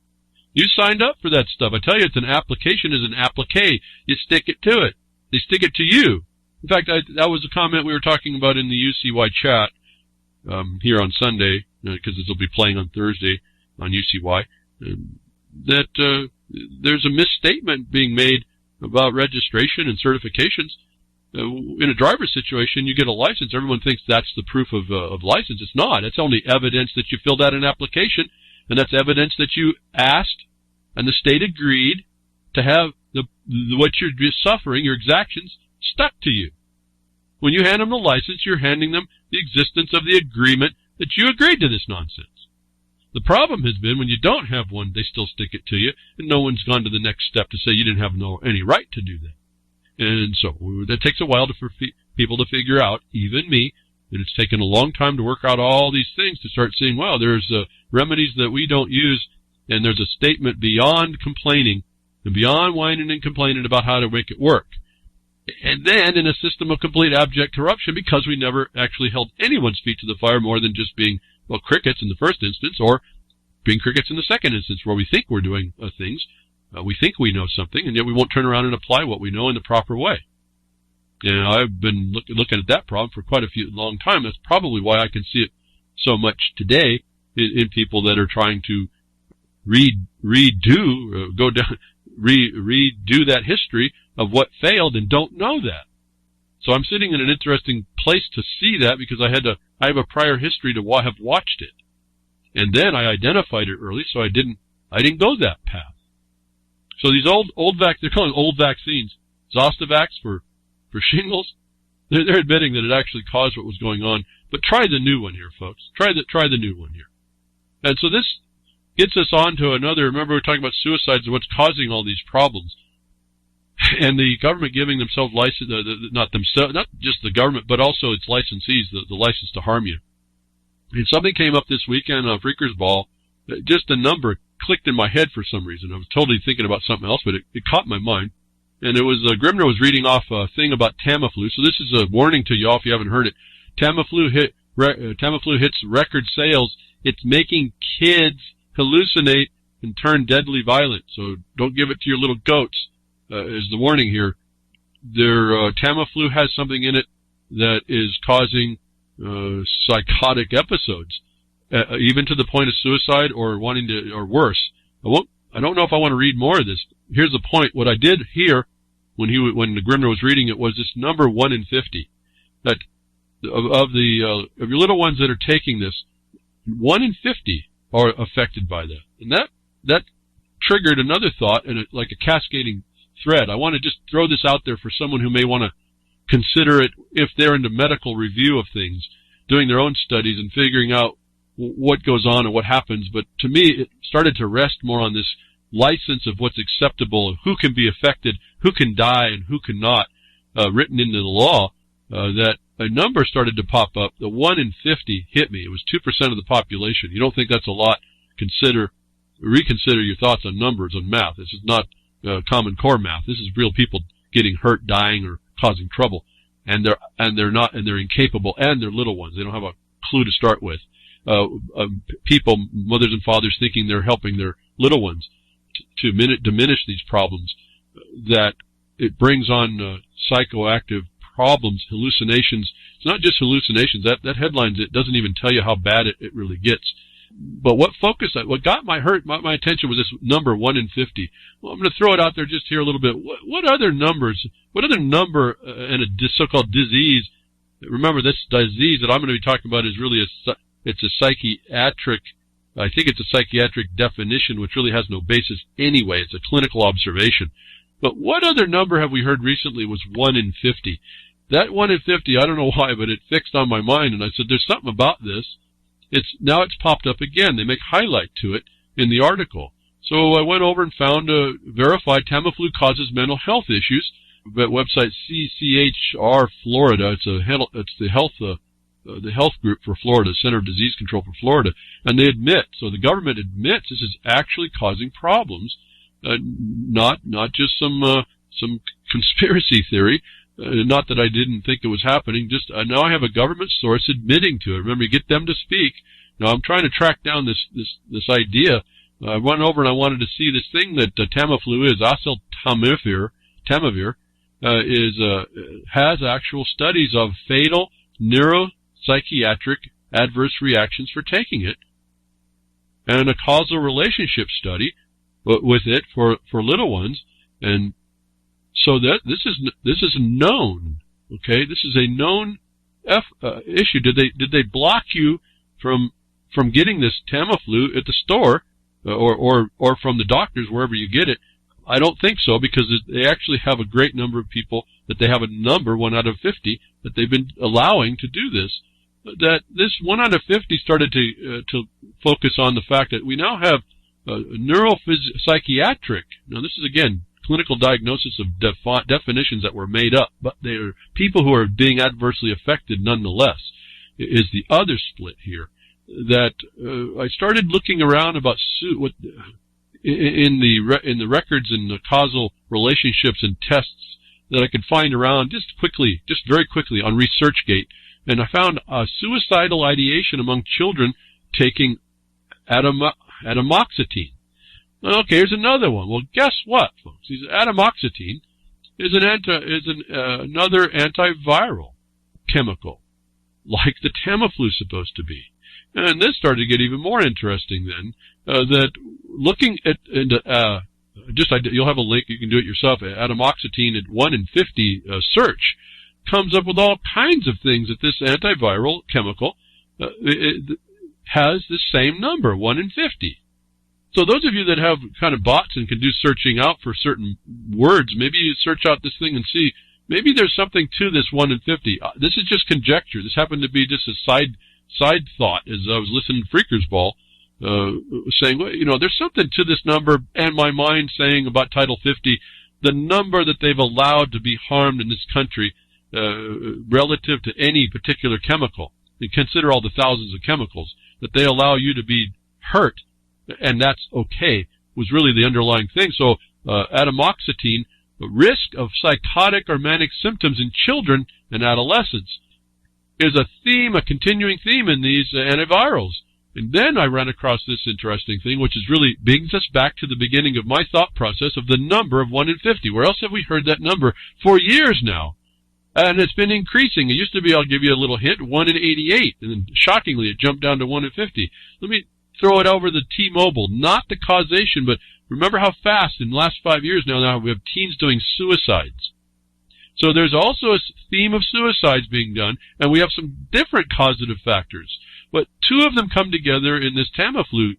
You signed up for that stuff. I tell you, it's an application is an applique. You stick it to it. They stick it to you. In fact, that was a comment we were talking about in the UCY chat here on Sunday, because this will be playing on Thursday on UCY, that there's a misstatement being made about registration and certifications. In a driver's situation, you get a license. Everyone thinks that's the proof of license. It's not. It's only evidence that you filled out an application, and that's evidence that you asked, and the state agreed to have what you're suffering, your exactions, stuck to you. When you hand them the license, you're handing them the existence of the agreement that you agreed to this nonsense. The problem has been when you don't have one, they still stick it to you, and no one's gone to the next step to say you didn't have any right to do that. And so that takes a while for people to figure out, even me, and it's taken a long time to work out all these things to start seeing, wow, there's remedies that we don't use, and there's a statement beyond complaining and beyond whining and complaining about how to make it work. And then in a system of complete abject corruption, because we never actually held anyone's feet to the fire more than just being, well, crickets in the first instance, or being crickets in the second instance, where we think we're doing things, we think we know something, and yet we won't turn around and apply what we know in the proper way. And I've been looking at that problem for quite a long time. That's probably why I can see it so much today in people that are trying to redo that history of what failed and don't know that. So I'm sitting in an interesting place to see that, because I have a prior history to have watched it. And then I identified it early, so I didn't go that path. So these they're calling old vaccines, Zostavax for shingles. They're admitting that it actually caused what was going on. But try the new one here, folks. Try the new one here. And so this gets us on to another, remember we were talking about suicides and what's causing all these problems. And the government giving themselves license, not just the government, but also its licensees, the license to harm you. And something came up this weekend on Freakers Ball. Just a number clicked in my head for some reason. I was totally thinking about something else, but it caught my mind. And it was, Grimner was reading off a thing about Tamiflu. So this is a warning to y'all if you haven't heard it. Tamiflu hits record sales. It's making kids hallucinate and turn deadly violent. So don't give it to your little goats. Is the warning here. Tamiflu has something in it that is causing psychotic episodes. even to the point of suicide or wanting to, or worse. I don't know if I want to read more of this. Here's the point. What I did here when the Grimner was reading it was this number 1 in 50. That of your little ones that are taking this, 1 in 50 are affected by that. And that triggered another thought, and like a cascading thread. I want to just throw this out there for someone who may want to consider it if they're into medical review of things, doing their own studies and figuring out what goes on and what happens. But to me, it started to rest more on this license of what's acceptable, who can be affected, who can die, and who cannot, written into the law, that a number started to pop up. The 1 in 50 hit me. It was 2% of the population. You don't think that's a lot? Reconsider your thoughts on numbers, on math. This is not Common Core math. This is real people getting hurt, dying, or causing trouble, and they're incapable, and they're little ones. They don't have a clue to start with. People, mothers and fathers, thinking they're helping their little ones to diminish these problems. That it brings on psychoactive problems, hallucinations. It's not just hallucinations. That headlines it doesn't even tell you how bad it really gets. But what got my attention was this number 1 in 50. Well, I'm going to throw it out there just here a little bit. What other number in a so-called disease? Remember, this disease that I'm going to be talking about is really it's a psychiatric. I think it's a psychiatric definition, which really has no basis anyway. It's a clinical observation. But what other number have we heard recently was 1 in 50? That 1 in 50, I don't know why, but it fixed on my mind, and I said, there's something about this. Now it's popped up again. They make highlight to it in the article. So I went over and found verified Tamiflu causes mental health issues. At website CCHR Florida. It's the health group for Florida, Center of Disease Control for Florida, and they admit. So the government admits this is actually causing problems, not just some conspiracy theory. Not that I didn't think it was happening, just now I have a government source admitting to it. Remember, you get them to speak. Now I'm trying to track down this idea. I went over and I wanted to see this thing that Tamiflu is, Tamiflu, has actual studies of fatal neuropsychiatric adverse reactions for taking it, and a causal relationship study with it for little ones. And so that this is known. Okay, this is a known issue. Did they block you from getting this Tamiflu at the store or from the doctors wherever you get it? I don't think so, because they actually have a great number of people that they have a number 1 out of 50 that they've been allowing to do this. That this 1 out of 50 started to focus on the fact that we now have neuropsychiatric. Now this is again clinical diagnosis of definitions that were made up, but they are people who are being adversely affected nonetheless. Is the other split here. That I started looking around about in the records and the causal relationships and tests that I could find around just very quickly on ResearchGate, and I found suicidal ideation among children taking atomoxetine. Okay, here's another one. Well, guess what, folks? Atomoxetine is another antiviral chemical, like the Tamiflu is supposed to be. And this started to get even more interesting then, that looking at, you'll have a link, you can do it yourself, atomoxetine at 1 in 50 search comes up with all kinds of things that this antiviral chemical it has the same number, 1 in 50. So those of you that have kind of bots and can do searching out for certain words, maybe you search out this thing and see, maybe there's something to this 1 in 50. This is just conjecture. This happened to be just a side thought as I was listening to Freaker's Ball, saying, well, there's something to this number, and my mind saying about Title 50, the number that they've allowed to be harmed in this country relative to any particular chemical. And consider all the thousands of chemicals that they allow you to be hurt, and that's okay, was really the underlying thing. So atomoxetine, the risk of psychotic or manic symptoms in children and adolescents, is a continuing theme in these antivirals. And then I ran across this interesting thing, which is really brings us back to the beginning of my thought process of the number of 1 in 50. Where else have we heard that number for years now? And it's been increasing. It used to be, I'll give you a little hint, 1 in 88. And then shockingly, it jumped down to 1 in 50. Let me throw it over the T-Mobile. Not the causation, but remember how fast in the last 5 years now we have teens doing suicides. So there's also a theme of suicides being done, and we have some different causative factors. But two of them come together in this Tamiflu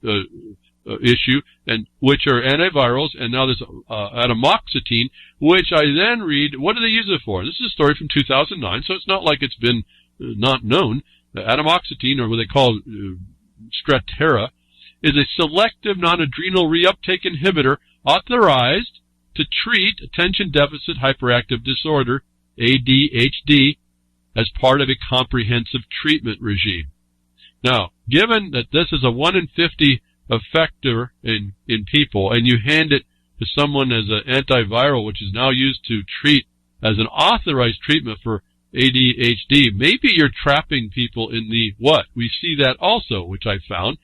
issue, and which are antivirals, and now there's atomoxetine, which I then read, what do they use it for? This is a story from 2009, so it's not like it's been not known. Atomoxetine, or what they call Strattera, is a selective non-adrenal reuptake inhibitor authorized to treat attention deficit hyperactive disorder, ADHD, as part of a comprehensive treatment regime. Now, given that this is a 1 in 50 effector in people, and you hand it to someone as an antiviral, which is now used to treat as an authorized treatment for ADHD, maybe you're trapping people in the what? We see that also, which I found.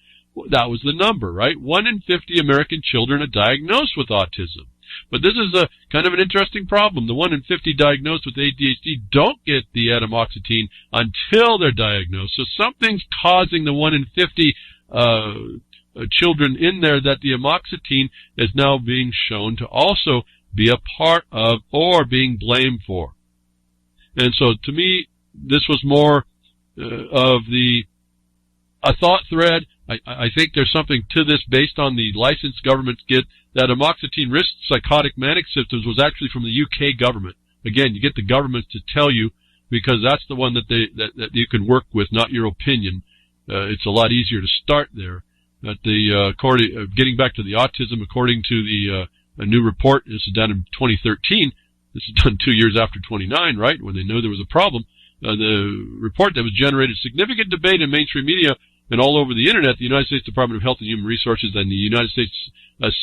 That was the number, right? 1 in 50 American children are diagnosed with autism. But this is a kind of an interesting problem. The 1 in 50 diagnosed with ADHD don't get the atomoxetine until they're diagnosed. So something's causing the 1 in 50 children in there that the amoxetine is now being shown to also be a part of or being blamed for. And so to me, this was more of a thought thread. I think there's something to this based on the license governments get. That amoxetine risks psychotic manic symptoms was actually from the UK government. Again, you get the governments to tell you because that's the one that that you can work with, not your opinion. It's a lot easier to start there. But getting back to the autism, according to the a new report, this is done in 2013. This is done 2 years after 29, right, when they knew there was a problem. The report that was generated significant debate in mainstream media and all over the internet. The United States Department of Health and Human Resources and the United States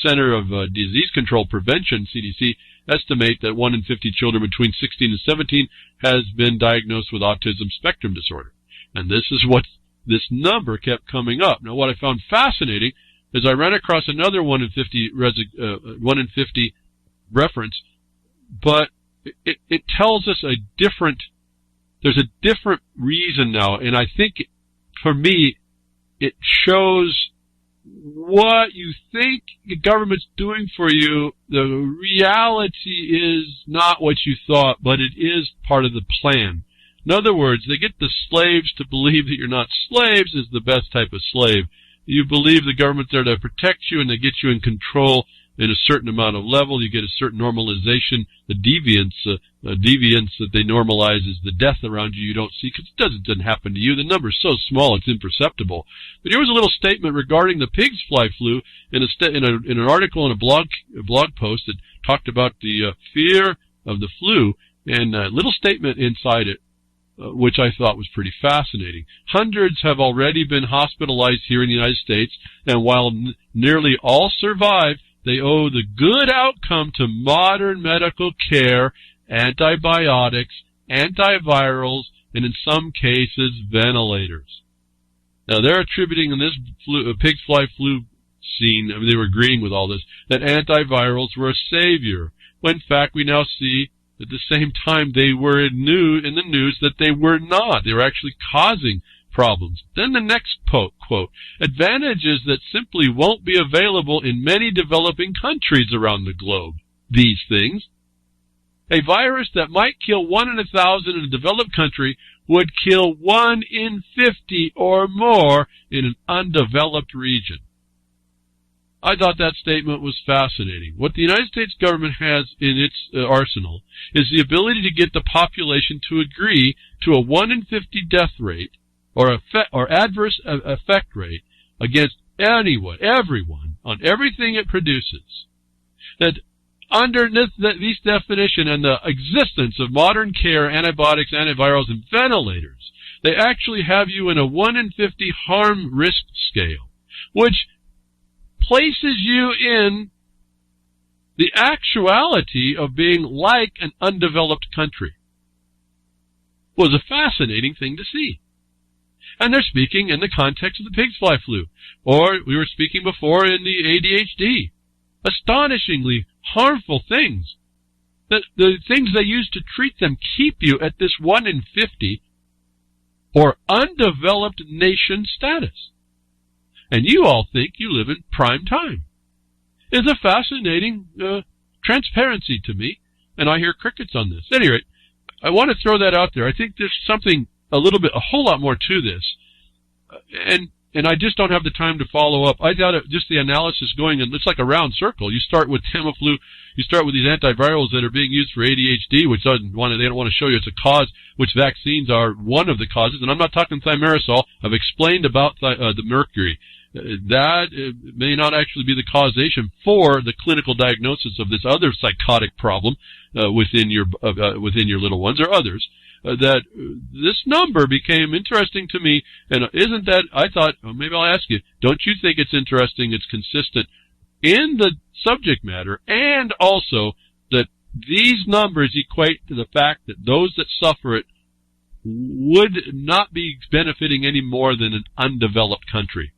Center of Disease Control Prevention, CDC, estimate that 1 in 50 children between 16 and 17 has been diagnosed with autism spectrum disorder. And this is what this number kept coming up. Now, what I found fascinating is I ran across another 1 in 50 reference, but it tells us there's a different reason now, and I think for me, it shows what you think the government's doing for you. The reality is not what you thought, but it is part of the plan. In other words, they get the slaves to believe that you're not slaves is the best type of slave. You believe the government's there to protect you and they get you in control in a certain amount of level. You get a certain normalization. The deviance that they normalize is the death around you don't see because it doesn't happen to you. The number's so small it's imperceptible. But here was a little statement regarding the pig's fly flu in an article in a blog post that talked about the fear of the flu, and a little statement inside it which I thought was pretty fascinating. Hundreds have already been hospitalized here in the United States, and while nearly all survive, they owe the good outcome to modern medical care, antibiotics, antivirals, and in some cases, ventilators. Now, they're attributing in this pig fly flu scene, I mean, they were agreeing with all this, that antivirals were a savior, when in fact we now see at the same time they were in the news that they were not. They were actually causing problems. Then the next quote, advantages that simply won't be available in many developing countries around the globe. These things. A virus that might kill 1 in 1,000 in a developed country would kill 1 in 50 or more in an undeveloped region. I thought that statement was fascinating. What the United States government has in its arsenal is the ability to get the population to agree to a 1 in 50 death rate or adverse effect rate against everyone, on everything it produces. That under this definition and the existence of modern care, antibiotics, antivirals, and ventilators, they actually have you in a 1 in 50 harm risk scale, which places you in the actuality of being like an undeveloped country. It was a fascinating thing to see. And they're speaking in the context of the pig's fly flu. Or we were speaking before in the ADHD. Astonishingly harmful things. the things they use to treat them keep you at this 1 in 50 or undeveloped nation status. And you all think you live in prime time. It's a fascinating transparency to me, and I hear crickets on this. At any rate, I want to throw that out there. I think there's something a whole lot more to this, and I just don't have the time to follow up. I got just the analysis going, and it's like a round circle. You start with Tamiflu, you start with these antivirals that are being used for ADHD, which they don't want to show you it's a cause, which vaccines are one of the causes. And I'm not talking thimerosal. I've explained about the mercury. That may not actually be the causation for the clinical diagnosis of this other psychotic problem within your little ones or others. That this number became interesting to me, and isn't that, I thought, maybe I'll ask you, don't you think it's interesting, it's consistent in the subject matter, and also that these numbers equate to the fact that those that suffer it would not be benefiting any more than an undeveloped country.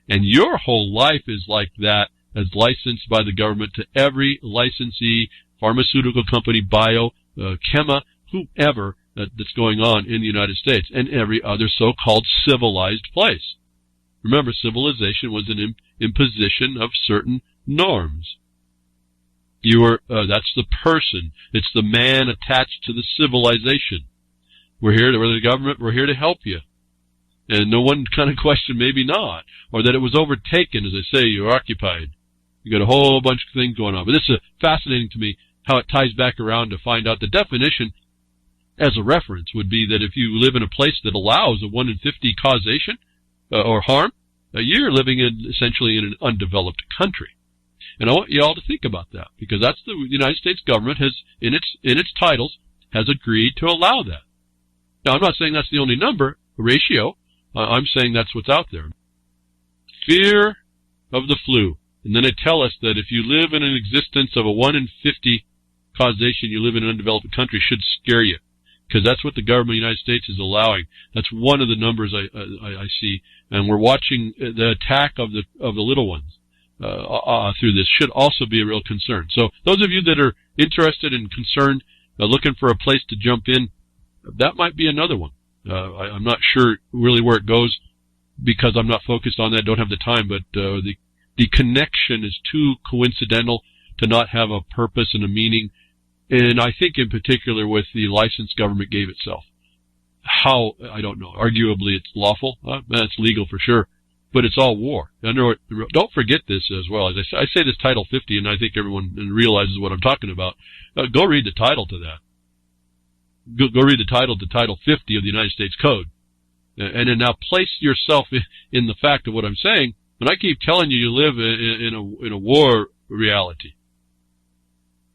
And your whole life is like that, as licensed by the government to every licensee, pharmaceutical company, chema, whoever, that's going on in the United States and every other so-called civilized place. Remember, civilization was an imposition of certain norms. That's the person. It's the man attached to the civilization. We're the government, we're here to help you. And no one kind of question, maybe not. Or that it was overtaken, as I say, you're occupied. You got a whole bunch of things going on. But this is fascinating to me, how it ties back around to find out the definition as a reference would be that if you live in a place that allows a 1 in 50 causation or harm, you're living essentially in an undeveloped country. And I want you all to think about that, because that's the United States government has, in its titles, has agreed to allow that. Now, I'm not saying that's the only ratio. I'm saying that's what's out there. Fear of the flu. And then they tell us that if you live in an existence of a 1 in 50 causation, you live in an undeveloped country, should scare you. Because that's what the government of the United States is allowing. That's one of the numbers I see. And we're watching the attack of the little ones through this should also be a real concern. So those of you that are interested and concerned, looking for a place to jump in, that might be another one. I'm not sure really where it goes because I'm not focused on that, don't have the time, but the connection is too coincidental to not have a purpose and a meaning. And I think in particular with the license government gave itself. How, I don't know. Arguably it's lawful. It's legal for sure. But it's all war. Don't forget this as well. As I say this Title 50, and I think everyone realizes what I'm talking about. Go read the title to that. Go read the title to Title 50 of the United States Code. And then now place yourself in the fact of what I'm saying. And I keep telling you, you live in a war reality.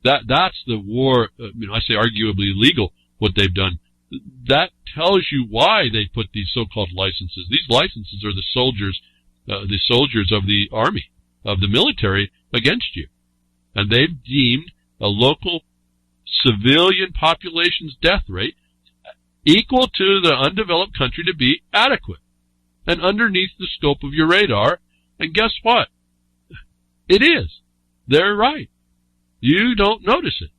That's the war, I say arguably legal, what they've done. That tells you why they put these so-called licenses. These licenses are the soldiers of the army, of the military against you. And they've deemed a local civilian population's death rate equal to the undeveloped country to be adequate and underneath the scope of your radar. And guess what? It is. They're right. You don't notice it.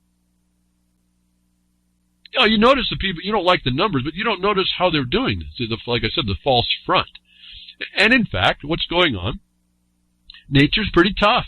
You notice the people, you don't like the numbers, but you don't notice how they're doing this. Like I said, the false front. And in fact, what's going on, nature's pretty tough.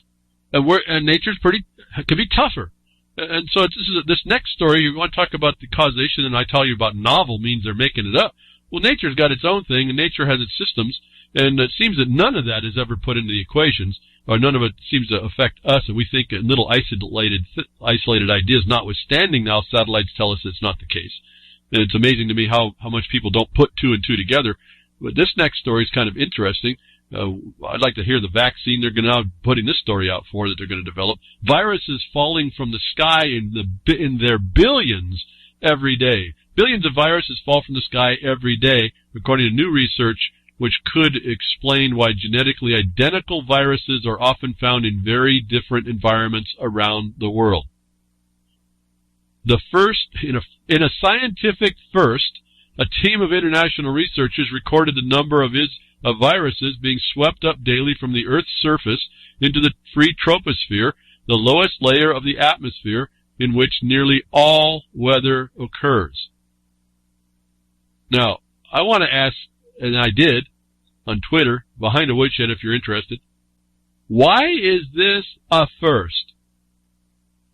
And nature's can be tougher. And so this next story, you want to talk about the causation, and I tell you about novel means they're making it up. Well, nature's got its own thing, and nature has its systems, and it seems that none of that is ever put into the equations, or none of it seems to affect us, and we think little isolated ideas notwithstanding. Now satellites tell us it's not the case. And it's amazing to me how much people don't put two and two together. But this next story is kind of interesting. I'd like to hear the vaccine they're now putting this story out for that they're going to develop. Viruses falling from the sky in their billions every day. Billions of viruses fall from the sky every day, according to new research, which could explain why genetically identical viruses are often found in very different environments around the world. The first, in a scientific first, a team of international researchers recorded the number of viruses being swept up daily from the Earth's surface into the free troposphere, the lowest layer of the atmosphere, in which nearly all weather occurs. Now, I want to ask, and I did, on Twitter, behind a woodshed if you're interested, why is this a first?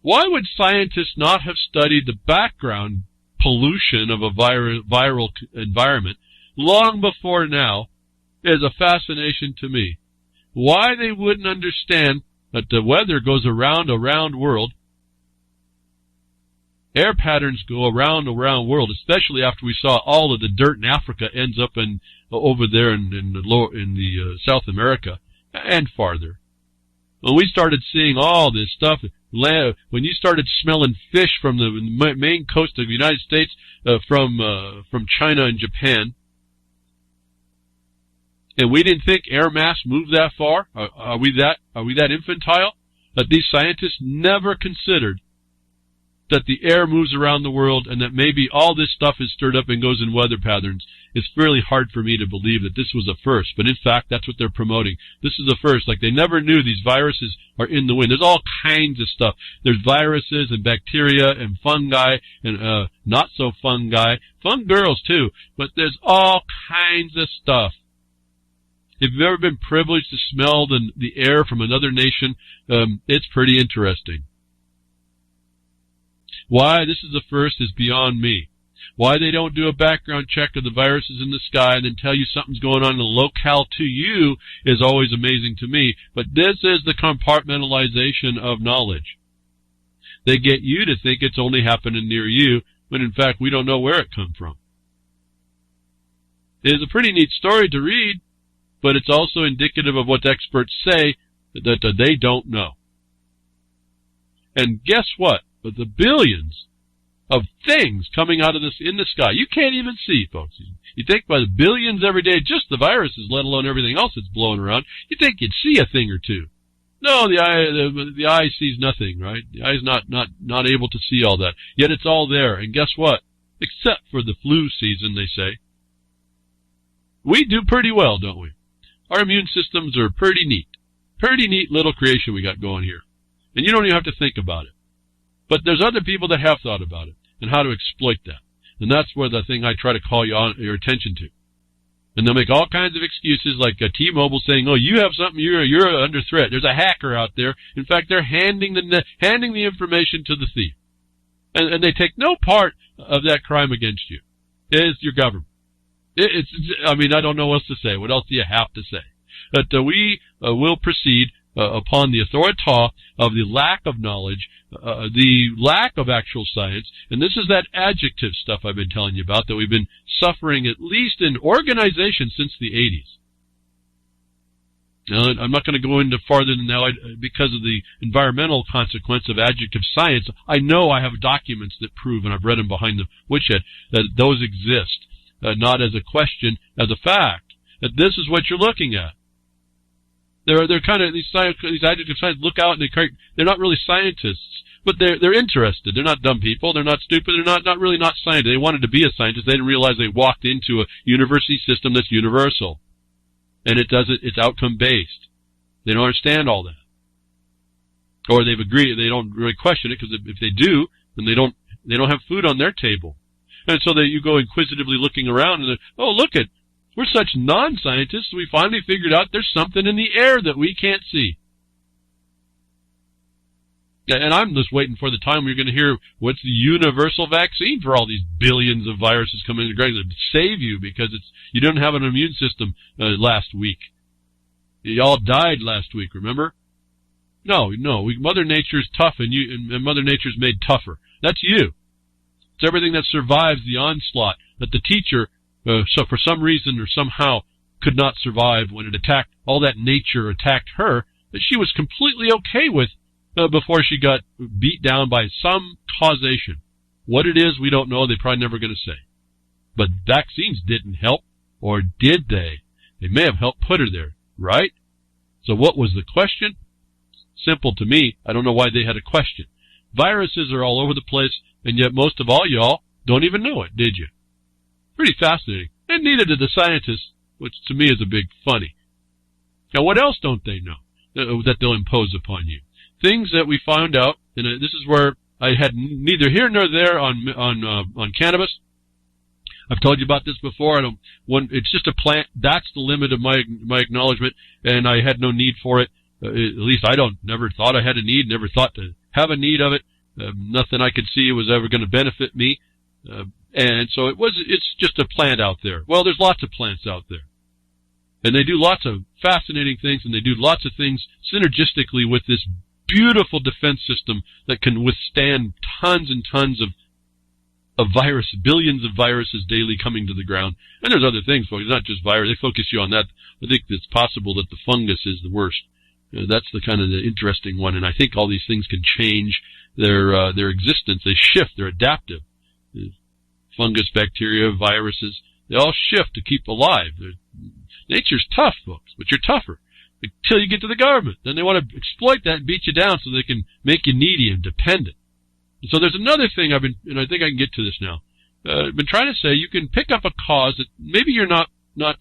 Why would scientists not have studied the background pollution of a viral environment long before now is a fascination to me. Why they wouldn't understand that the weather goes around world. Air patterns go around world, especially after we saw all of the dirt in Africa ends up over there in South America and farther. When we started seeing all this stuff, when you started smelling fish from the main coast of the United States, from China and Japan, and we didn't think air mass moved that far, are we that infantile that these scientists never considered that the air moves around the world and that maybe all this stuff is stirred up and goes in weather patterns? It's fairly hard for me to believe that this was a first, but in fact, that's what they're promoting. This is a first. Like, they never knew these viruses are in the wind. There's all kinds of stuff. There's viruses and bacteria and fungi and not so fungi, fun girls too, but there's all kinds of stuff. If you've ever been privileged to smell the air from another nation, it's pretty interesting. Why this is the first is beyond me. Why they don't do a background check of the viruses in the sky and then tell you something's going on in the locale to you is always amazing to me. But this is the compartmentalization of knowledge. They get you to think it's only happening near you, when in fact we don't know where it come from. It is a pretty neat story to read, but it's also indicative of what experts say that they don't know. And guess what? But the billions of things coming out of this in the sky, you can't even see, folks. You think by the billions every day, just the viruses, let alone everything else that's blowing around, you think you'd see a thing or two. No, the eye sees nothing, right? The eye's not able to see all that. Yet it's all there. And guess what? Except for the flu season, they say. We do pretty well, don't we? Our immune systems are pretty neat. Pretty neat little creation we got going here. And you don't even have to think about it. But there's other people that have thought about it and how to exploit that. And that's where the thing I try to call your attention to. And they'll make all kinds of excuses like T-Mobile saying, oh, you have something, you're under threat. There's a hacker out there. In fact, they're handing the information to the thief. And they take no part of that crime against you. It is your government. I don't know what else to say. What else do you have to say? That we will proceed upon the authority of the lack of knowledge, the lack of actual science, and this is that adjective stuff I've been telling you about that we've been suffering at least in organization since the 80s. Now, I'm not going to go into farther than that because of the environmental consequence of adjective science. I know I have documents that prove, and I've read them behind the woodshed, that those exist, not as a question, as a fact, that this is what you're looking at. They're kind of these adjective scientists look out and they're not really scientists, but they're interested. They're not dumb people. They're not stupid. They're not really not scientists. They wanted to be a scientist. They didn't realize they walked into a university system that's universal, and it's outcome based. They don't understand all that, or they've agreed. They don't really question it because if they do, then they don't have food on their table, and so that you go inquisitively looking around and look at. We're such non-scientists, we finally figured out there's something in the air that we can't see. And I'm just waiting for the time where you're going to hear what's the universal vaccine for all these billions of viruses coming into to save you because you don't have an immune system last week. You all died last week, remember? No, Mother Nature's tough and Mother Nature's made tougher. That's you. It's everything that survives the onslaught that the teacher so for some reason or somehow could not survive when it attacked, all that nature attacked her, that she was completely okay with before she got beat down by some causation. What it is, we don't know. They're probably never going to say. But vaccines didn't help, or did they? They may have helped put her there, right? So what was the question? Simple to me. I don't know why they had a question. Viruses are all over the place, and yet most of all y'all don't even know it, did you? Pretty fascinating. And neither did the scientists, which to me is a big funny. Now, what else don't they know that they'll impose upon you? Things that we found out, and this is where I had neither here nor there on cannabis. I've told you about this before. It's just a plant. That's the limit of my acknowledgement, and I had no need for it. At least never thought I had a need, never thought to have a need of it. Nothing I could see was ever going to benefit me. And so it's just a plant out there. Well, there's lots of plants out there. And they do lots of fascinating things, and they do lots of things synergistically with this beautiful defense system that can withstand tons and tons of virus, billions of viruses daily coming to the ground. And there's other things, folks. It's not just virus. They focus you on that. I think it's possible that the fungus is the worst. That's the kind of the interesting one. And I think all these things can change their existence. They shift. They're adaptive. Fungus, bacteria, viruses, they all shift to keep alive. Nature's tough, folks, but you're tougher until you get to the government. Then they want to exploit that and beat you down so they can make you needy and dependent. And so there's another thing and I think I can get to this now. I've been trying to say you can pick up a cause that maybe you're not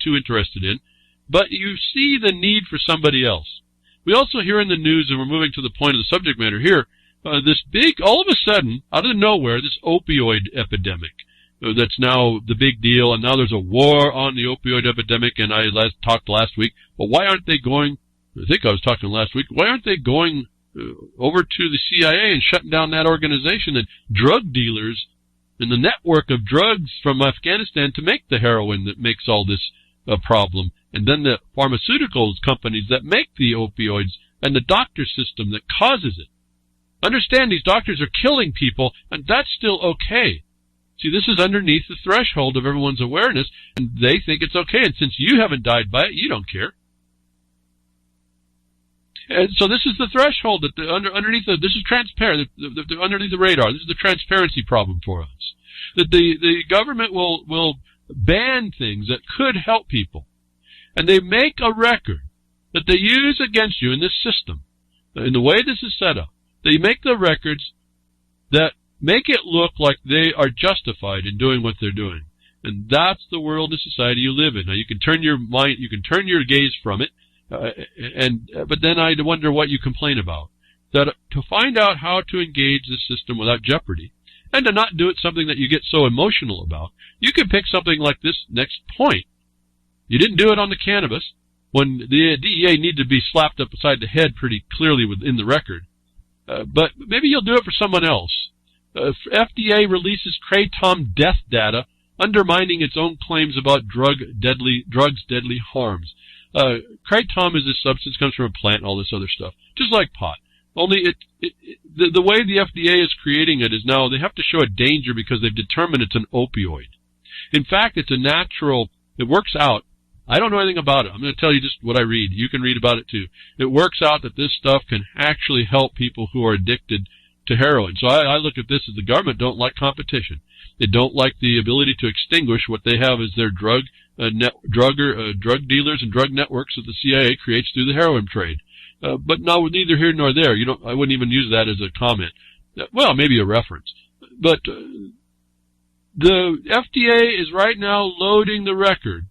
too interested in, but you see the need for somebody else. We also hear in the news, and we're moving to the point of the subject matter here, this big, all of a sudden, out of nowhere, this opioid epidemic. That's now the big deal, and now there's a war on the opioid epidemic, and I talked last week, but why aren't they going, I think I was talking last week, why aren't they going over to the CIA and shutting down that organization and drug dealers and the network of drugs from Afghanistan to make the heroin that makes all this a problem, and then the pharmaceuticals companies that make the opioids and the doctor system that causes it. Understand these doctors are killing people, and that's still okay. See, this is underneath the threshold of everyone's awareness, and they think it's okay, and since you haven't died by it, you don't care. And so this is the threshold that underneath this is transparent, underneath the radar. This is the transparency problem for us. That the government will ban things that could help people, and they make a record that they use against you in this system. In the way this is set up, they make the records that make it look like they are justified in doing what they're doing. And that's the world and society you live in. Now you can turn your mind, you can turn your gaze from it, but then I wonder what you complain about. That to find out how to engage the system without jeopardy, and to not do it something that you get so emotional about, you can pick something like this next point. You didn't do it on the cannabis, when the DEA need to be slapped up beside the head pretty clearly within the record. But maybe you'll do it for someone else. FDA releases kratom death data, undermining its own claims about drugs' deadly harms. Kratom is this substance, comes from a plant and all this other stuff, just like pot. Only the way the FDA is creating it is now they have to show a danger because they've determined it's an opioid. In fact, it's a natural, it works out. I don't know anything about it. I'm going to tell you just what I read. You can read about it too. It works out that this stuff can actually help people who are addicted to heroin. So I look at this as the government don't like competition. They don't like the ability to extinguish what they have as their drug dealers and drug networks that the CIA creates through the heroin trade. But no, neither here nor there. I wouldn't even use that as a comment. Well, maybe a reference. But the FDA is right now loading the record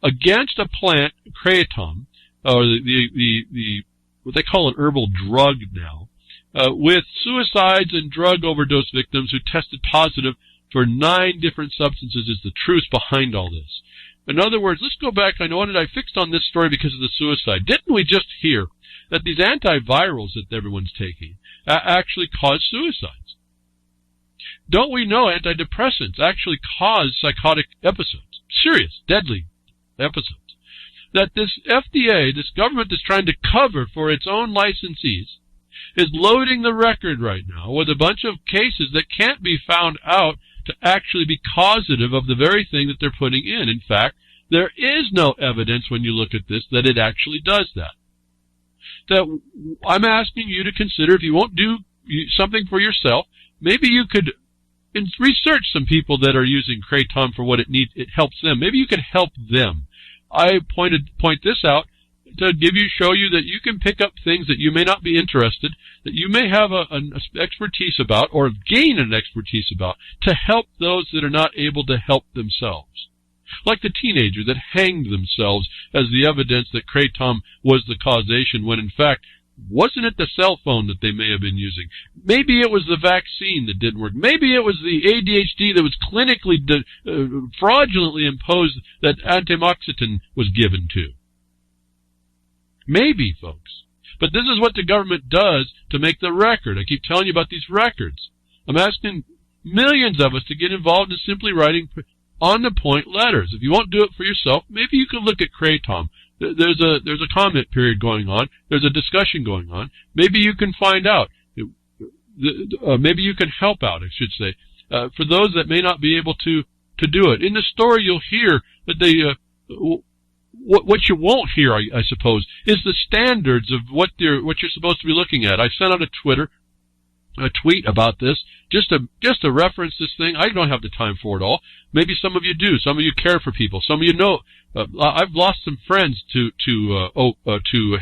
against a plant, kratom, or the what they call an herbal drug now, with suicides and drug overdose victims who tested positive for 9 different substances is the truth behind all this. In other words, let's go back. I fixed on this story because of the suicide. Didn't we just hear that these antivirals that everyone's taking actually cause suicides? Don't we know antidepressants actually cause psychotic episodes, serious, deadly episodes? That this FDA, this government that's trying to cover for its own licensees, is loading the record right now with a bunch of cases that can't be found out to actually be causative of the very thing that they're putting in. In fact, there is no evidence when you look at this that it actually does that. That I'm asking you to consider, if you won't do something for yourself, maybe you could research some people that are using kratom for what it needs. It helps them. Maybe you could help them. I point this out to show you that you can pick up things that you may not be interested, that you may have an expertise about or gain an expertise about to help those that are not able to help themselves. Like the teenager that hanged themselves as the evidence that kratom was the causation when in fact Wasn't it the cell phone that they may have been using? Maybe it was the vaccine that didn't work. Maybe it was the ADHD that was clinically fraudulently imposed that antimoxetin was given to. Maybe, folks. But this is what the government does to make the record. I keep telling you about these records. I'm asking millions of us to get involved in simply writing on-the-point letters. If you won't do it for yourself, maybe you could look at Kratom. There's a comment period going on. There's a discussion going on. Maybe you can find out. Maybe you can help out, I should say, for those that may not be able to do it. In the story, you'll hear that they... What you won't hear, I suppose, is the standards of what you're supposed to be looking at. I sent out a tweet about this, just to reference this thing. I don't have the time for it all. Maybe some of you do. Some of you care for people. Some of you know. I've lost some friends to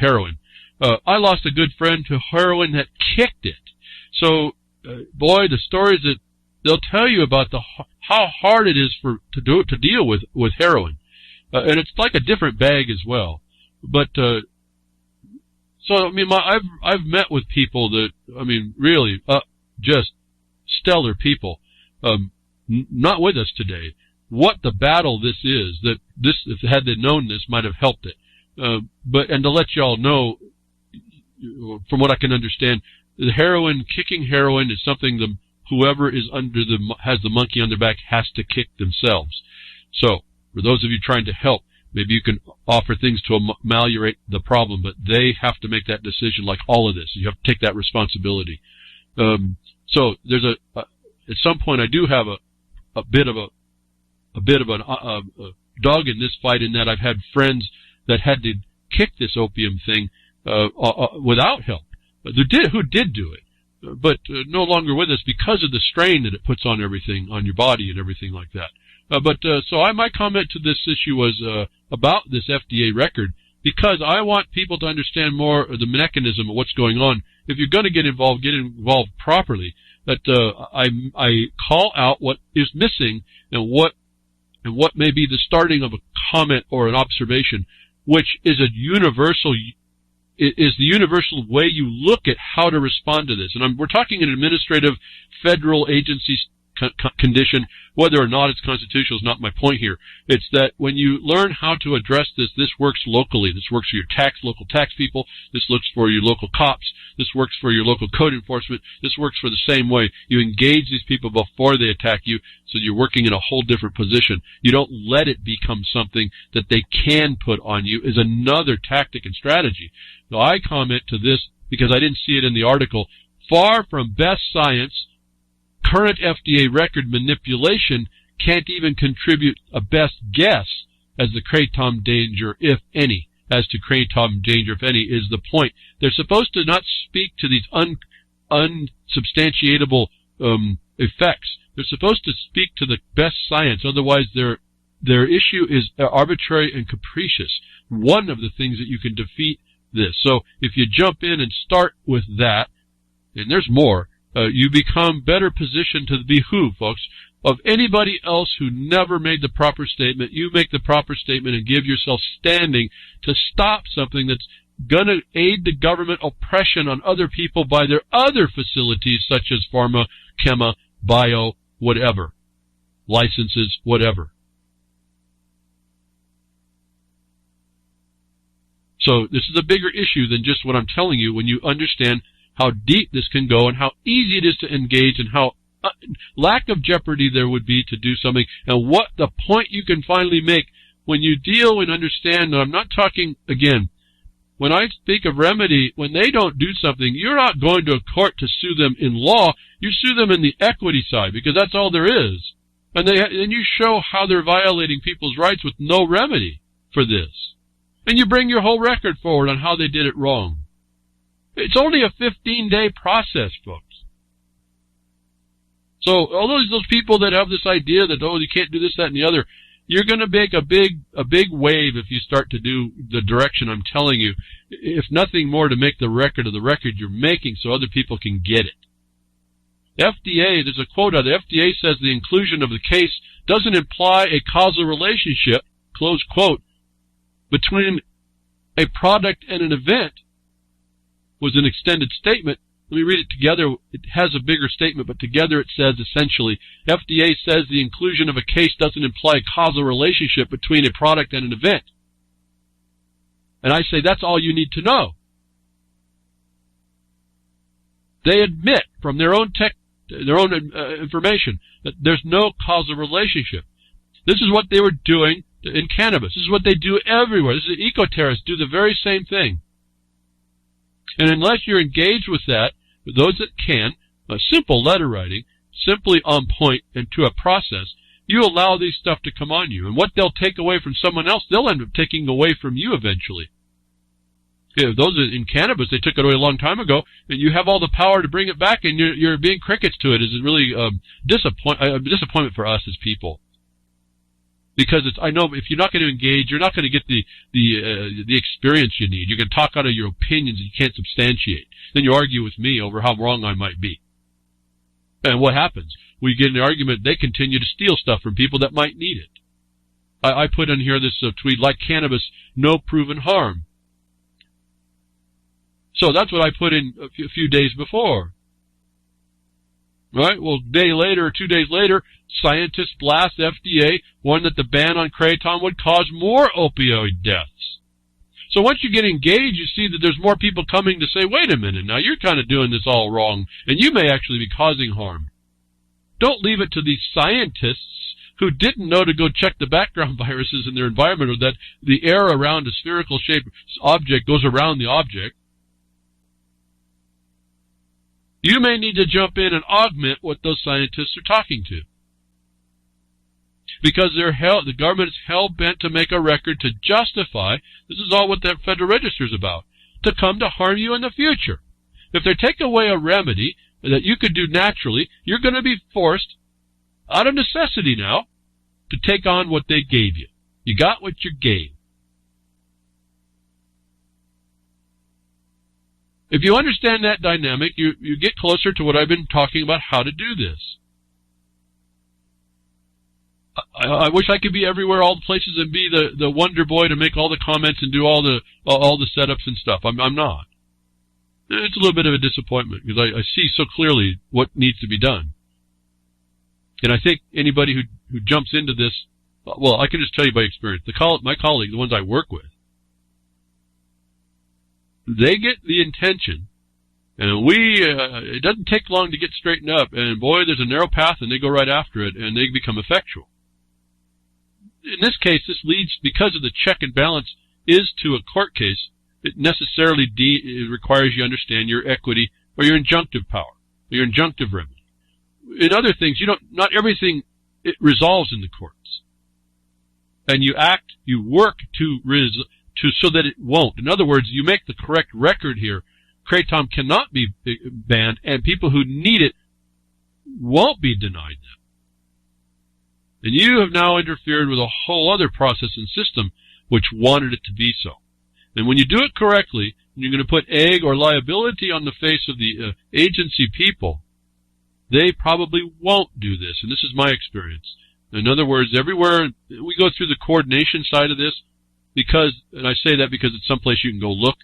heroin. I lost a good friend to heroin that kicked it. So, boy, the stories that they'll tell you about how hard it is to deal with heroin, and it's like a different bag as well. But so I mean, I've met with people that really just stellar people. Not with us today. What the battle this is, that this, if had they known this, might have helped it. And to let y'all know, from what I can understand, kicking heroin is something whoever is has the monkey on their back has to kick themselves. So, for those of you trying to help, maybe you can offer things to ameliorate the problem, but they have to make that decision like all of this. You have to take that responsibility. So there's at some point I do have a bit of a dog in this fight, in that I've had friends that had to kick this opium thing without help, who did do it, but no longer with us because of the strain that it puts on everything, on your body and everything like that. So my comment to this issue was about this FDA record, because I want people to understand more of the mechanism of what's going on. If you're going to get involved properly. That I call out what is missing and what may be the starting of a comment or an observation, which is the universal way you look at how to respond to this. And we're talking an administrative federal agency condition. Whether or not it's constitutional is not my point here. It's that when you learn how to address this works locally. This works for your local tax people. This works for your local cops. This works for your local code enforcement. This works for the same way. You engage these people before they attack you, so you're working in a whole different position. You don't let it become something that they can put on you, is another tactic and strategy. Now, I comment to this because I didn't see it in the article. Far from best science, current FDA record manipulation can't even contribute a best guess as to Kratom danger, if any. Is the point. They're supposed to not speak to these unsubstantiatable effects. They're supposed to speak to the best science. Otherwise, their issue is arbitrary and capricious. One of the things that you can defeat this. So if you jump in and start with that, and there's more, you become better positioned to be folks, of anybody else who never made the proper statement. You make the proper statement and give yourself standing to stop something that's going to aid the government oppression on other people by their other facilities, such as pharma, chema, bio, whatever, licenses, whatever. So this is a bigger issue than just what I'm telling you when you understand how deep this can go and how easy it is to engage and how lack of jeopardy there would be to do something, and what the point you can finally make when you deal and understand. I'm not talking, again, when I speak of remedy, when they don't do something, you're not going to a court to sue them in law. You sue them in the equity side, because that's all there is. And you show how they're violating people's rights with no remedy for this. And you bring your whole record forward on how they did it wrong. It's only a 15-day process, folks. So all those people that have this idea that, you can't do this, that, and the other, you're going to make a big wave if you start to do the direction I'm telling you, if nothing more to make the record of the record you're making so other people can get it. FDA, there's a quote out of the FDA says the inclusion of the case doesn't imply a causal relationship, close quote, between a product and an event. was an extended statement. Let me read it together. It has a bigger statement, but together it says essentially, FDA says the inclusion of a case doesn't imply a causal relationship between a product and an event. And I say that's all you need to know. They admit from their own information that there's no causal relationship. This is what they were doing in cannabis. This is what they do everywhere. This is eco-terrorists do the very same thing. And unless you're engaged with that, with those that can, simple letter writing, simply on point and to a process, you allow these stuff to come on you. And what they'll take away from someone else, they'll end up taking away from you eventually. Those in cannabis, they took it away a long time ago, and you have all the power to bring it back, and you're being crickets to it. Is really a disappointment for us as people. Because I know if you're not going to engage, you're not going to get the experience you need. You can talk out of your opinions and you can't substantiate. Then you argue with me over how wrong I might be. And what happens? We get in an argument, they continue to steal stuff from people that might need it. I put in here this tweet, like cannabis, no proven harm. So that's what I put in a few days before. Right? Well, a day later or 2 days later, scientists blast FDA, warn that the ban on kratom would cause more opioid deaths. So once you get engaged, you see that there's more people coming to say, wait a minute, now you're kind of doing this all wrong, and you may actually be causing harm. Don't leave it to these scientists who didn't know to go check the background viruses in their environment, or that the air around a spherical shaped object goes around the object. You may need to jump in and augment what those scientists are talking to. Because the government is hell-bent to make a record to justify, this is all what the Federal Register is about, to come to harm you in the future. If they take away a remedy that you could do naturally, you're going to be forced, out of necessity now, to take on what they gave you. You got what you gave. If you understand that dynamic, you get closer to what I've been talking about, how to do this. I wish I could be everywhere, all the places, and be the wonder boy to make all the comments and do all the setups and stuff. I'm not. It's a little bit of a disappointment because I see so clearly what needs to be done. And I think anybody who jumps into this, well, I can just tell you by experience. My colleagues, the ones I work with, they get the intention, and it doesn't take long to get straightened up, and boy, there's a narrow path, and they go right after it, and they become effectual. In this case, this leads, because of the check and balance is to a court case, it necessarily it requires you understand your equity or your injunctive power, or your injunctive remedy. In other things, not everything it resolves in the courts. And you work so that it won't. In other words, you make the correct record here. Kratom cannot be banned, and people who need it won't be denied them. And you have now interfered with a whole other process and system which wanted it to be so. And when you do it correctly, and you're going to put egg or liability on the face of the agency people, they probably won't do this. And this is my experience. In other words, everywhere we go through the coordination side of this, and I say that because it's someplace you can go look,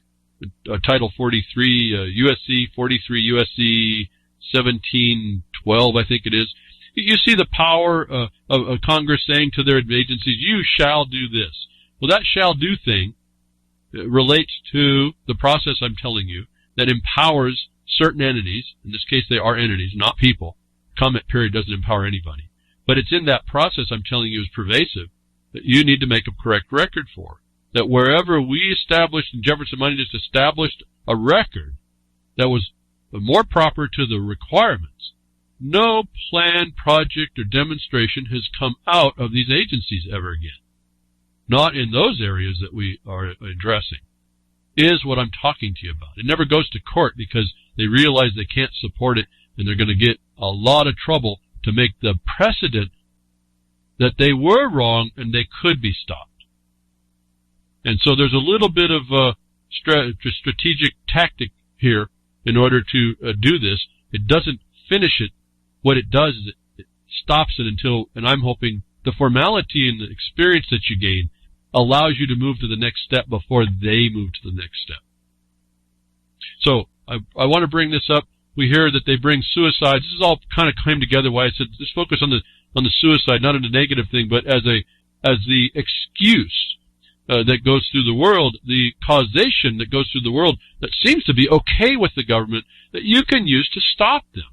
Title 43, USC 43, USC 1712, I think it is. You see the power of Congress saying to their agencies, you shall do this. Well, that shall do thing relates to the process I'm telling you that empowers certain entities. In this case, they are entities, not people. Comment period doesn't empower anybody. But it's in that process I'm telling you is pervasive that you need to make a correct record for. That wherever we established, and Jefferson Money just established a record that was more proper to the requirements, no plan, project, or demonstration has come out of these agencies ever again. Not in those areas that we are addressing, is what I'm talking to you about. It never goes to court because they realize they can't support it, and they're going to get a lot of trouble to make the precedent that they were wrong and they could be stopped. And so there's a little bit of a strategic tactic here in order to do this. It doesn't finish it. What it does is it stops it until, and I'm hoping the formality and the experience that you gain allows you to move to the next step before they move to the next step. So I want to bring this up. We hear that they bring suicide. This is all kind of came together. Why I said just focus on the suicide, not on the negative thing, but as the excuse that goes through the world, the causation that goes through the world that seems to be okay with the government that you can use to stop them.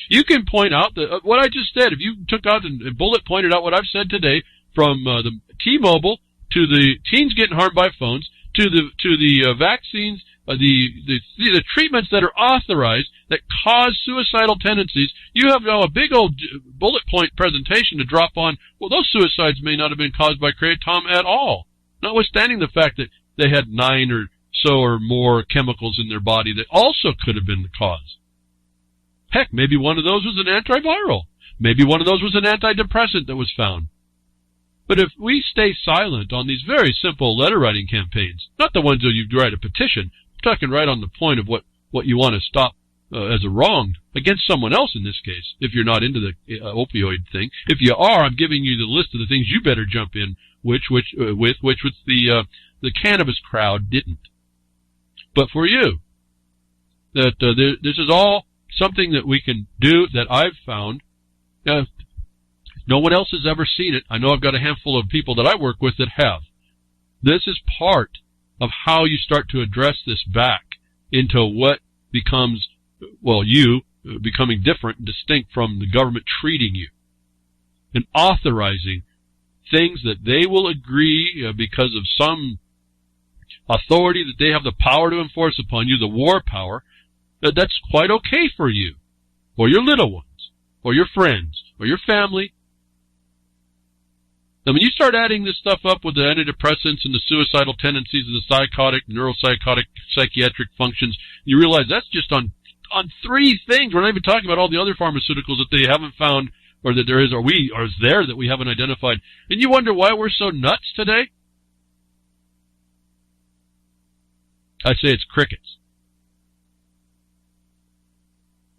You can point out that what I just said. If you took out and bullet pointed out what I've said today, from the T-Mobile to the teens getting harmed by phones to the vaccines, the treatments that are authorized that cause suicidal tendencies, you have now a big old bullet point presentation to drop on. Well, those suicides may not have been caused by kratom at all, notwithstanding the fact that they had 9 or so or more chemicals in their body that also could have been the cause. Heck, maybe one of those was an antiviral. Maybe one of those was an antidepressant that was found. But if we stay silent on these very simple letter-writing campaigns, not the ones that you write a petition, I'm talking right on the point of what you want to stop as a wrong against someone else in this case, if you're not into the opioid thing. If you are, I'm giving you the list of the things you better jump in, which the cannabis crowd didn't. But for you, that this is all something that we can do that I've found. No one else has ever seen it. I know I've got a handful of people that I work with that have. This is part of how you start to address this back into what becomes, well, you becoming different and distinct from the government treating you and authorizing things that they will agree because of some authority that they have the power to enforce upon you, the war power, that's quite okay for you or your little ones or your friends or your family. Now, when you start adding this stuff up with the antidepressants and the suicidal tendencies and the psychotic, neuropsychotic, psychiatric functions, you realize that's just on 3 things. We're not even talking about all the other pharmaceuticals that they haven't found or that there is or is there that we haven't identified. And you wonder why we're so nuts today? I say it's crickets.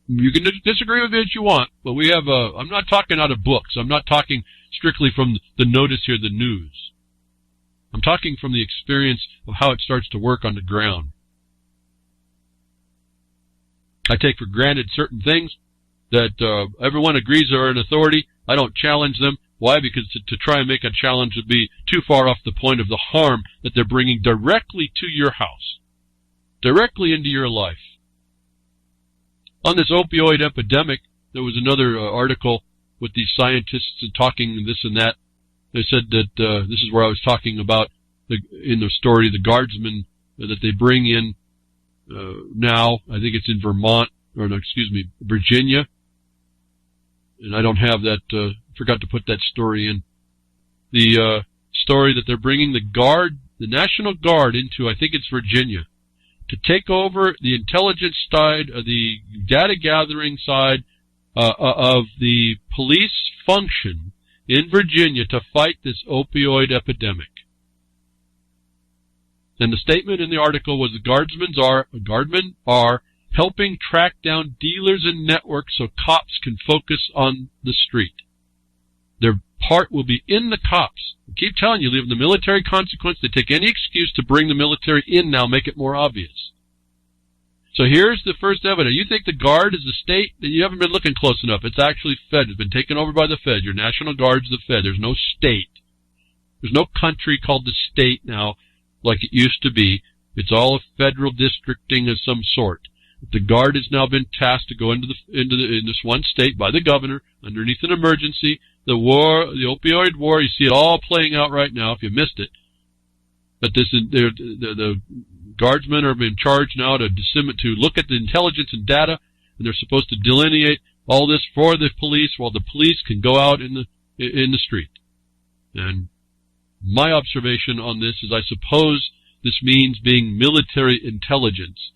You can disagree with me if you want, but we have I'm not talking out of books. I'm not talking strictly from the notice here, the news. I'm talking from the experience of how it starts to work on the ground. I take for granted certain things that everyone agrees are an authority. I don't challenge them. Why? Because to try and make a challenge would be too far off the point of the harm that they're bringing directly to your house, directly into your life. On this opioid epidemic, there was another article with these scientists and talking this and that. They said that this is where I was talking about in the story, the guardsmen that they bring in now. I think it's in Vermont, or no, excuse me, Virginia. And I don't have that, forgot to put that story in. The story that they're bringing the National Guard into, I think it's Virginia, to take over the intelligence side, the data gathering side of the police function in Virginia to fight this opioid epidemic. And the statement in the article was the guardmen are helping track down dealers and networks so cops can focus on the street. Their part will be in the cops. I keep telling you, leave the military consequence. They take any excuse to bring the military in now, make it more obvious. So here's the first evidence. You think the Guard is the state? You haven't been looking close enough. It's actually Fed. It's been taken over by the Fed. Your National Guard's the Fed. There's no state. There's no country called the state now like it used to be. It's all a federal districting of some sort. The Guard has now been tasked to go into this one state by the governor underneath an emergency. The war, the opioid war, you see it all playing out right now if you missed it. But the guardsmen are in charge now to look at the intelligence and data, and they're supposed to delineate all this for the police while the police can go out in the street. And my observation on this is I suppose this means being military intelligence.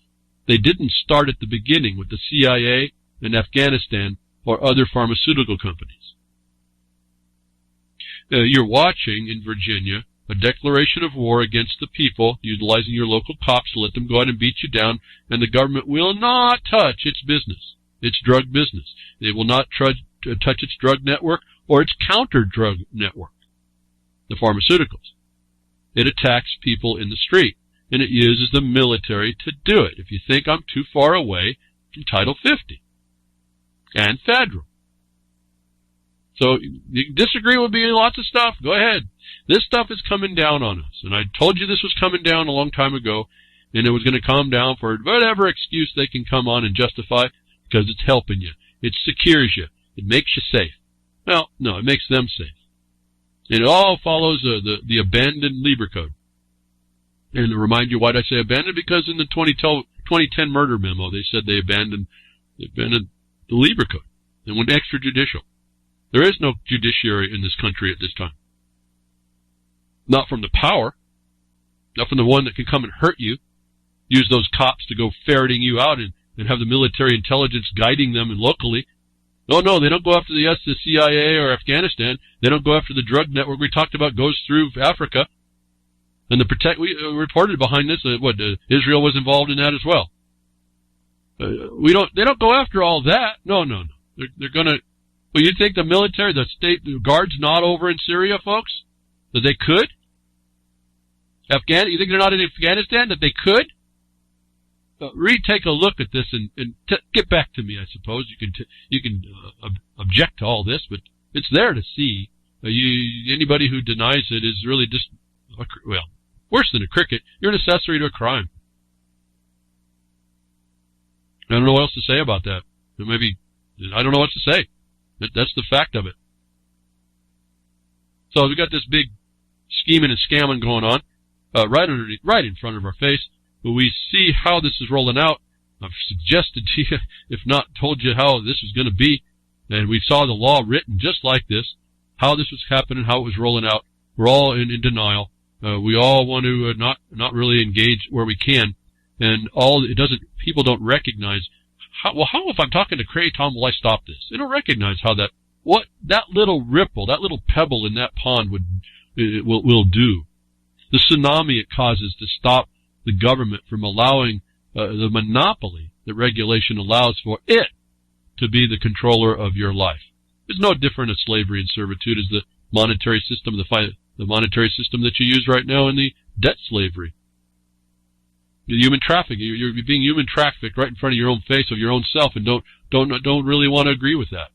They didn't start at the beginning with the CIA in Afghanistan or other pharmaceutical companies. You're watching in Virginia a declaration of war against the people, utilizing your local cops to let them go out and beat you down, and the government will not touch its business, its drug business. They will not touch its drug network or its counter-drug network, the pharmaceuticals. It attacks people in the street. and it uses the military to do it. If you think I'm too far away from Title 50 and federal. So you can disagree with me on lots of stuff. Go ahead. This stuff is coming down on us. And I told you this was coming down a long time ago, and it was going to come down for whatever excuse they can come on and justify, because it's helping you. It secures you. It makes you safe. Well, no, it makes them safe. And it all follows the abandoned Lieber Code. And to remind you, why did I say abandoned? Because in the 2010 murder memo, they said they abandoned the Lieber Code and went extrajudicial. There is no judiciary in this country at this time. Not from the power. Not from the one that can come and hurt you. Use those cops to go ferreting you out and have the military intelligence guiding them locally. No, they don't go after the CIA or Afghanistan. They don't go after the drug network we talked about goes through Africa. And we reported behind this that Israel was involved in that as well. They don't go after all that. No. They're gonna. Well, you think the military, the state, the guard's not over in Syria, folks? That they could? You think they're not in Afghanistan? That they could? Take a look at this and get back to me. I suppose you can object to all this, but it's there to see. Anybody who denies it is really just worse than a cricket. You're an accessory to a crime. I don't know what else to say about that. Maybe I don't know what to say. That's the fact of it. So we got this big scheming and scamming going on right in front of our face. But we see how this is rolling out. I've suggested to you, if not told you how this was going to be, and we saw the law written just like this, how this was happening, how it was rolling out. We're all in denial. We all want to not really engage where we can, and people don't recognize how if I'm talking to Cray Tom, will I stop this? They don't recognize how that little ripple, that little pebble in that pond will do. The tsunami it causes to stop the government from allowing the monopoly that regulation allows for it to be the controller of your life. It's no different of slavery and servitude as the monetary system, the monetary system that you use right now in the debt slavery. The human trafficking, you're being human trafficked right in front of your own face of your own self, and don't really want to agree with that.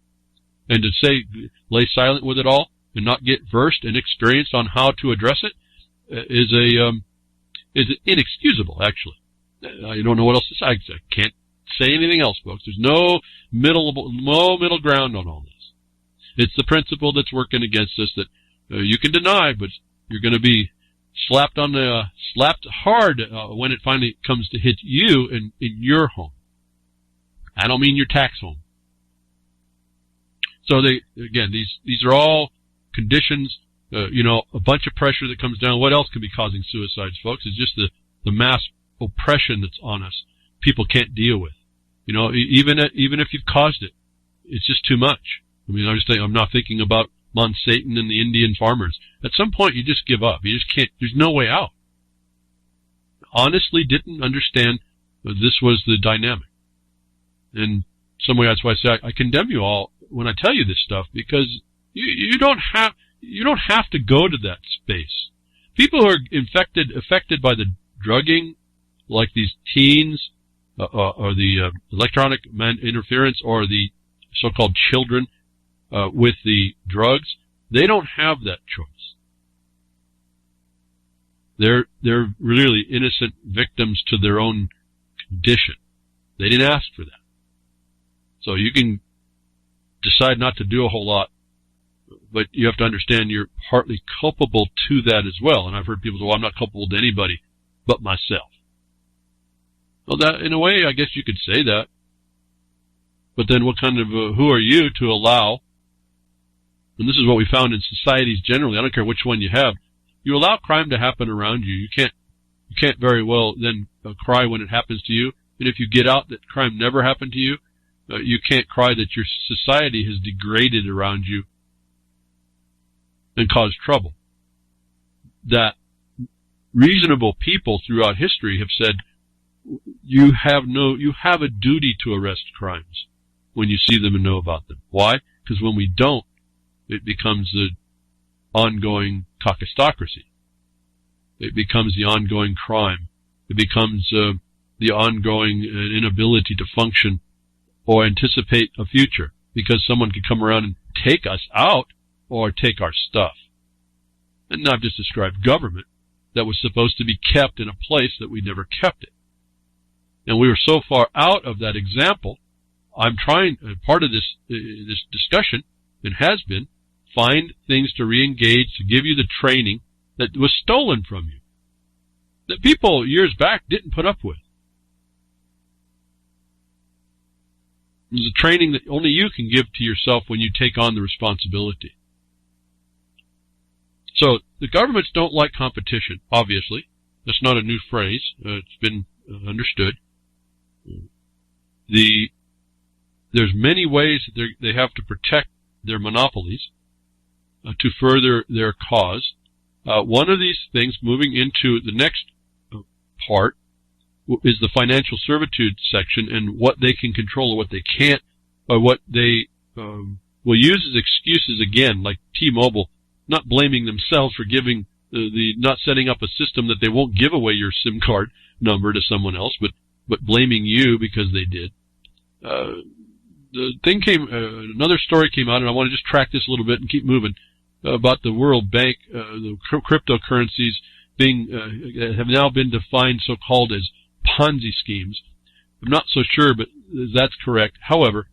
And to say lay silent with it all and not get versed and experienced on how to address it is inexcusable, actually. I don't know what else to say. I can't say anything else, folks. There's no middle ground on all this. It's the principle that's working against us that you can deny, but you're going to be slapped hard when it finally comes to hit you in your home. I don't mean your tax home. So these are all conditions. A bunch of pressure that comes down. What else can be causing suicides, folks? It's just the mass oppression that's on us. People can't deal with. Even if you've caused it, it's just too much. I mean, I'm not thinking about Monsatan and the Indian farmers. At some point, you just give up. You just can't. There's no way out. Honestly, didn't understand this was the dynamic. And some way, that's why I say I condemn you all when I tell you this stuff, because you don't have to go to that space. People who are affected by the drugging, like these teens, or the electronic interference, or the so-called children with the drugs, they don't have that choice. They're really innocent victims to their own condition. They didn't ask for that. So you can decide not to do a whole lot, but you have to understand you're partly culpable to that as well. And I've heard people say, well, I'm not culpable to anybody but myself. Well, that, in a way, I guess you could say that. But then what kind of, who are you to allow, and this is what we found in societies generally, I don't care which one you have, you allow crime to happen around you. You can't very well then cry when it happens to you. And if you get out that crime never happened to you, you can't cry that your society has degraded around you and caused trouble. That reasonable people throughout history have said, you have a duty to arrest crimes when you see them and know about them. Why? Because when we don't, it becomes the ongoing caucustocracy. It becomes the ongoing crime It becomes the ongoing inability to function or anticipate a future, because someone could come around and take us out or take our stuff. And I've just described government that was supposed to be kept in a place that we never kept it. And we were so far out of that example. I'm trying, part of this discussion, and has been, find things to re-engage, to give you the training that was stolen from you, that people years back didn't put up with. It's a training that only you can give to yourself when you take on the responsibility. So, the governments don't like competition, obviously. That's not a new phrase. It's been understood. There's many ways that they have to protect their monopolies to further their cause. One of these things, moving into the next part, is the financial servitude section, and what they can control or what they can't, or what they will use as excuses, again, like T-Mobile, not blaming themselves for giving not setting up a system that they won't give away your SIM card number to someone else, but blaming you because they did. The thing another story came out, and I want to just track this a little bit and keep moving, about the World Bank, the cryptocurrencies have now been defined so-called as Ponzi schemes. I'm not so sure, but that's correct. However,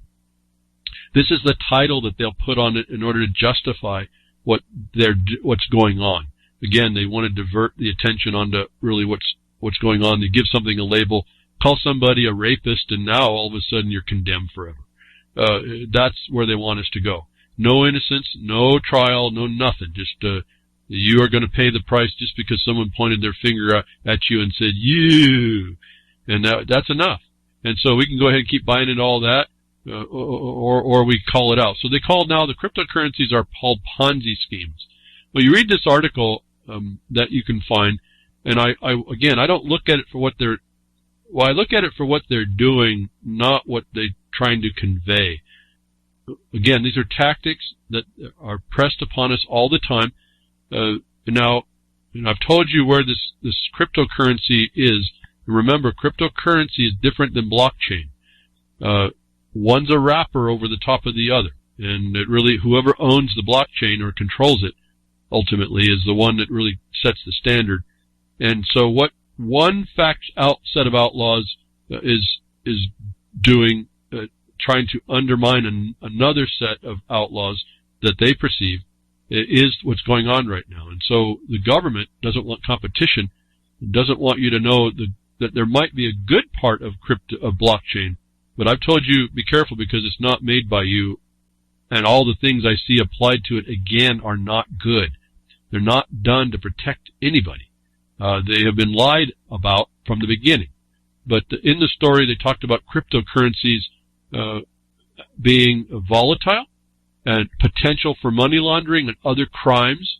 this is the title that they'll put on it in order to justify what's going on. Again, they want to divert the attention onto really what's going on. They give something a label, call somebody a rapist, and now all of a sudden you're condemned forever. That's where they want us to go. No innocence, no trial, no nothing. Just you are going to pay the price just because someone pointed their finger at you and said, you. And that's enough. And so we can go ahead and keep buying into all that, or we call it out. So they call now the cryptocurrencies are called Ponzi schemes. Well, you read this article that you can find, and I don't look at it for what I look at it for what they're doing, not what they're trying to convey. Again, these are tactics that are pressed upon us all the time. Now, I've told you where this cryptocurrency is. Remember, cryptocurrency is different than blockchain. One's a wrapper over the top of the other, and it really, whoever owns the blockchain or controls it, ultimately, is the one that really sets the standard. And so, what one set of outlaws is doing, trying to undermine another set of outlaws that they perceive, is what's going on right now. And so the government doesn't want competition, doesn't want you to know that there might be a good part of blockchain. But I've told you, be careful, because it's not made by you, and all the things I see applied to it, again, are not good. They're not done to protect anybody. They have been lied about from the beginning. But in the story, they talked about cryptocurrencies being volatile and potential for money laundering and other crimes.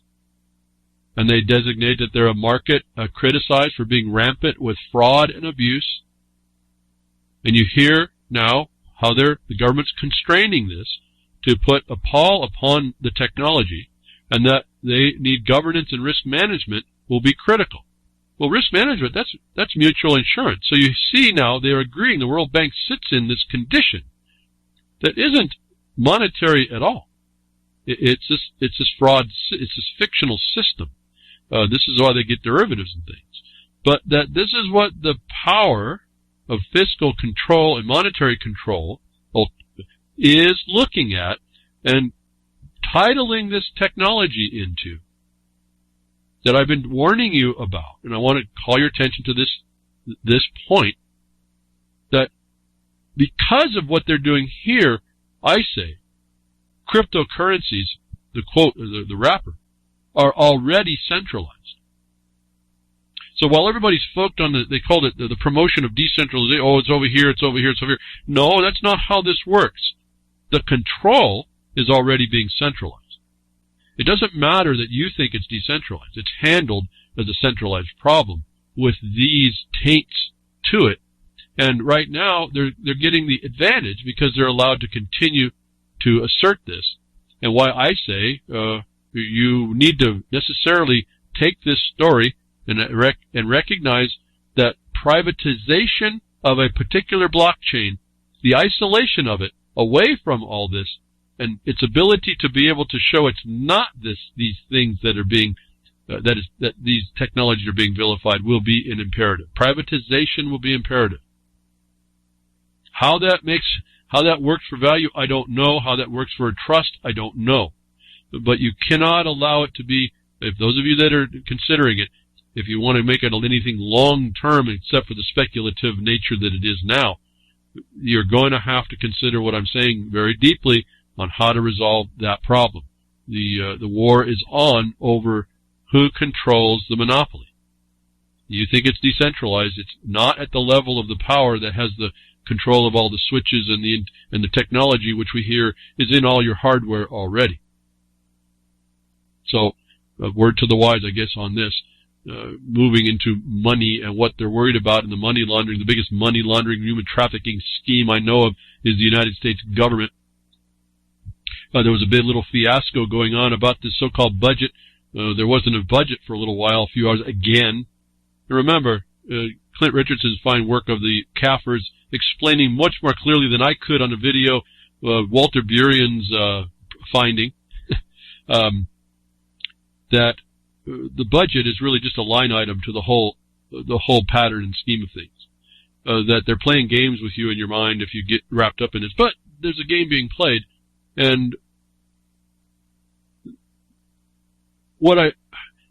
And they designate that they're a market criticized for being rampant with fraud and abuse. And you hear now how the government's constraining this to put a pall upon the technology, and that they need governance and risk management will be critical. Well, risk management, that's mutual insurance. So you see now they're agreeing, the World Bank sits in this condition that isn't monetary at all. It's this fraud, it's this fictional system. This is why they get derivatives and things. But that this is what the power of fiscal control and monetary control is looking at and titling this technology into, that I've been warning you about. And I want to call your attention to this point, that because of what they're doing here, I say, cryptocurrencies, the quote, the wrapper, are already centralized. So while everybody's focused on they called it the promotion of decentralization, oh, it's over here, it's over here, it's over here. No, that's not how this works. The control is already being centralized. It doesn't matter that you think it's decentralized. It's handled as a centralized problem with these taints to it. And right now, they're getting the advantage because they're allowed to continue to assert this. And why I say you need to necessarily take this story and recognize that privatization of a particular blockchain, the isolation of it away from all this, and its ability to be able to show it's not these things that are being that these technologies are being vilified will be an imperative. Privatization will be imperative. How that works for value, I don't know. How that works for trust, I don't know. But you cannot allow it to be, if those of you that are considering it, if you want to make it anything long-term except for the speculative nature that it is now, you're going to have to consider what I'm saying very deeply on how to resolve that problem. The war is on over who controls the monopoly. You think it's decentralized. It's not at the level of the power that has the control of all the switches and the technology, which we hear is in all your hardware already. So, a word to the wise, I guess, on this. Moving into money and what they're worried about in the money laundering. The biggest money laundering, human trafficking scheme I know of is the United States government. There was a big little fiasco going on about this so-called budget. There wasn't a budget for a little while, a few hours again. And remember, Clint Richardson's fine work of the Kafirs explaining much more clearly than I could on a video, Walter Burian's finding, that the budget is really just a line item to the whole pattern and scheme of things. That they're playing games with you in your mind if you get wrapped up in this. But there's a game being played, and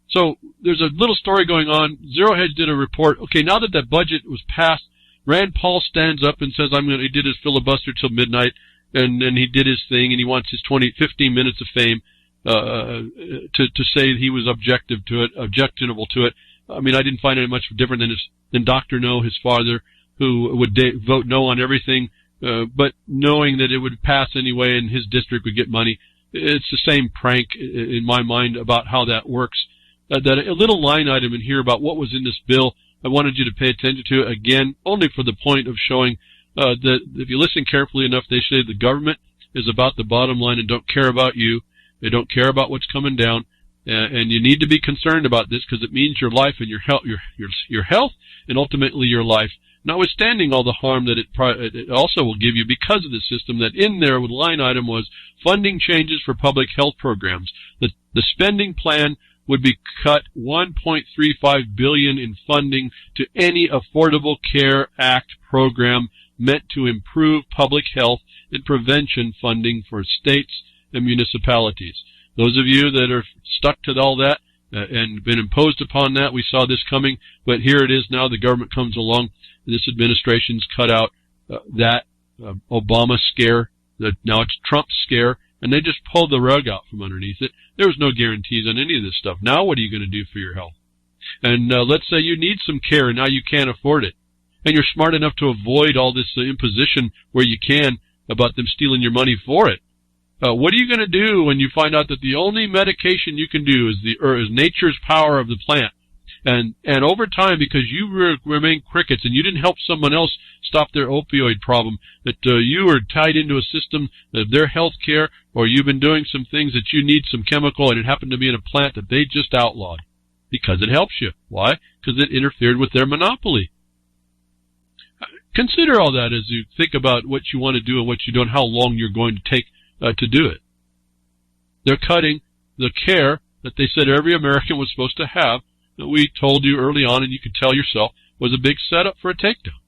so there's a little story going on. Zero Hedge did a report. Okay, now that that budget was passed, Rand Paul stands up and says, he did his filibuster till midnight, and he did his thing, and he wants his 15 minutes of fame. To say he was objectionable to it. I mean, I didn't find it much different than Dr. No, his father, who would vote no on everything, but knowing that it would pass anyway and his district would get money. It's the same prank in my mind about how that works. That a little line item in here about what was in this bill, I wanted you to pay attention to it again, only for the point of showing that if you listen carefully enough, they say the government is about the bottom line and don't care about you. They don't care about what's coming down, and you need to be concerned about this because it means your life and your health, and ultimately your life. Notwithstanding all the harm that it also will give you because of the system. That in there, with line item was funding changes for public health programs. The spending plan would be cut $1.35 billion in funding to any Affordable Care Act program meant to improve public health and prevention funding for states and municipalities. Those of you that are stuck to all that and been imposed upon that, we saw this coming, but here it is now. The government comes along. This administration's cut out that Obama scare. Now it's Trump scare, and they just pulled the rug out from underneath it. There was no guarantees on any of this stuff. Now what are you going to do for your health? And let's say you need some care, and now you can't afford it. And you're smart enough to avoid all this imposition where you can about them stealing your money for it. What are you going to do when you find out that the only medication you can do is nature's power of the plant? And over time, because you remain crickets and you didn't help someone else stop their opioid problem, that you were tied into a system of their health care, or you've been doing some things that you need some chemical and it happened to be in a plant that they just outlawed because it helps you. Why? Because it interfered with their monopoly. Consider all that as you think about what you want to do and what you do and how long you're going to take to do it. They're cutting the care that they said every American was supposed to have, that we told you early on, and you could tell yourself, was a big setup for a takedown.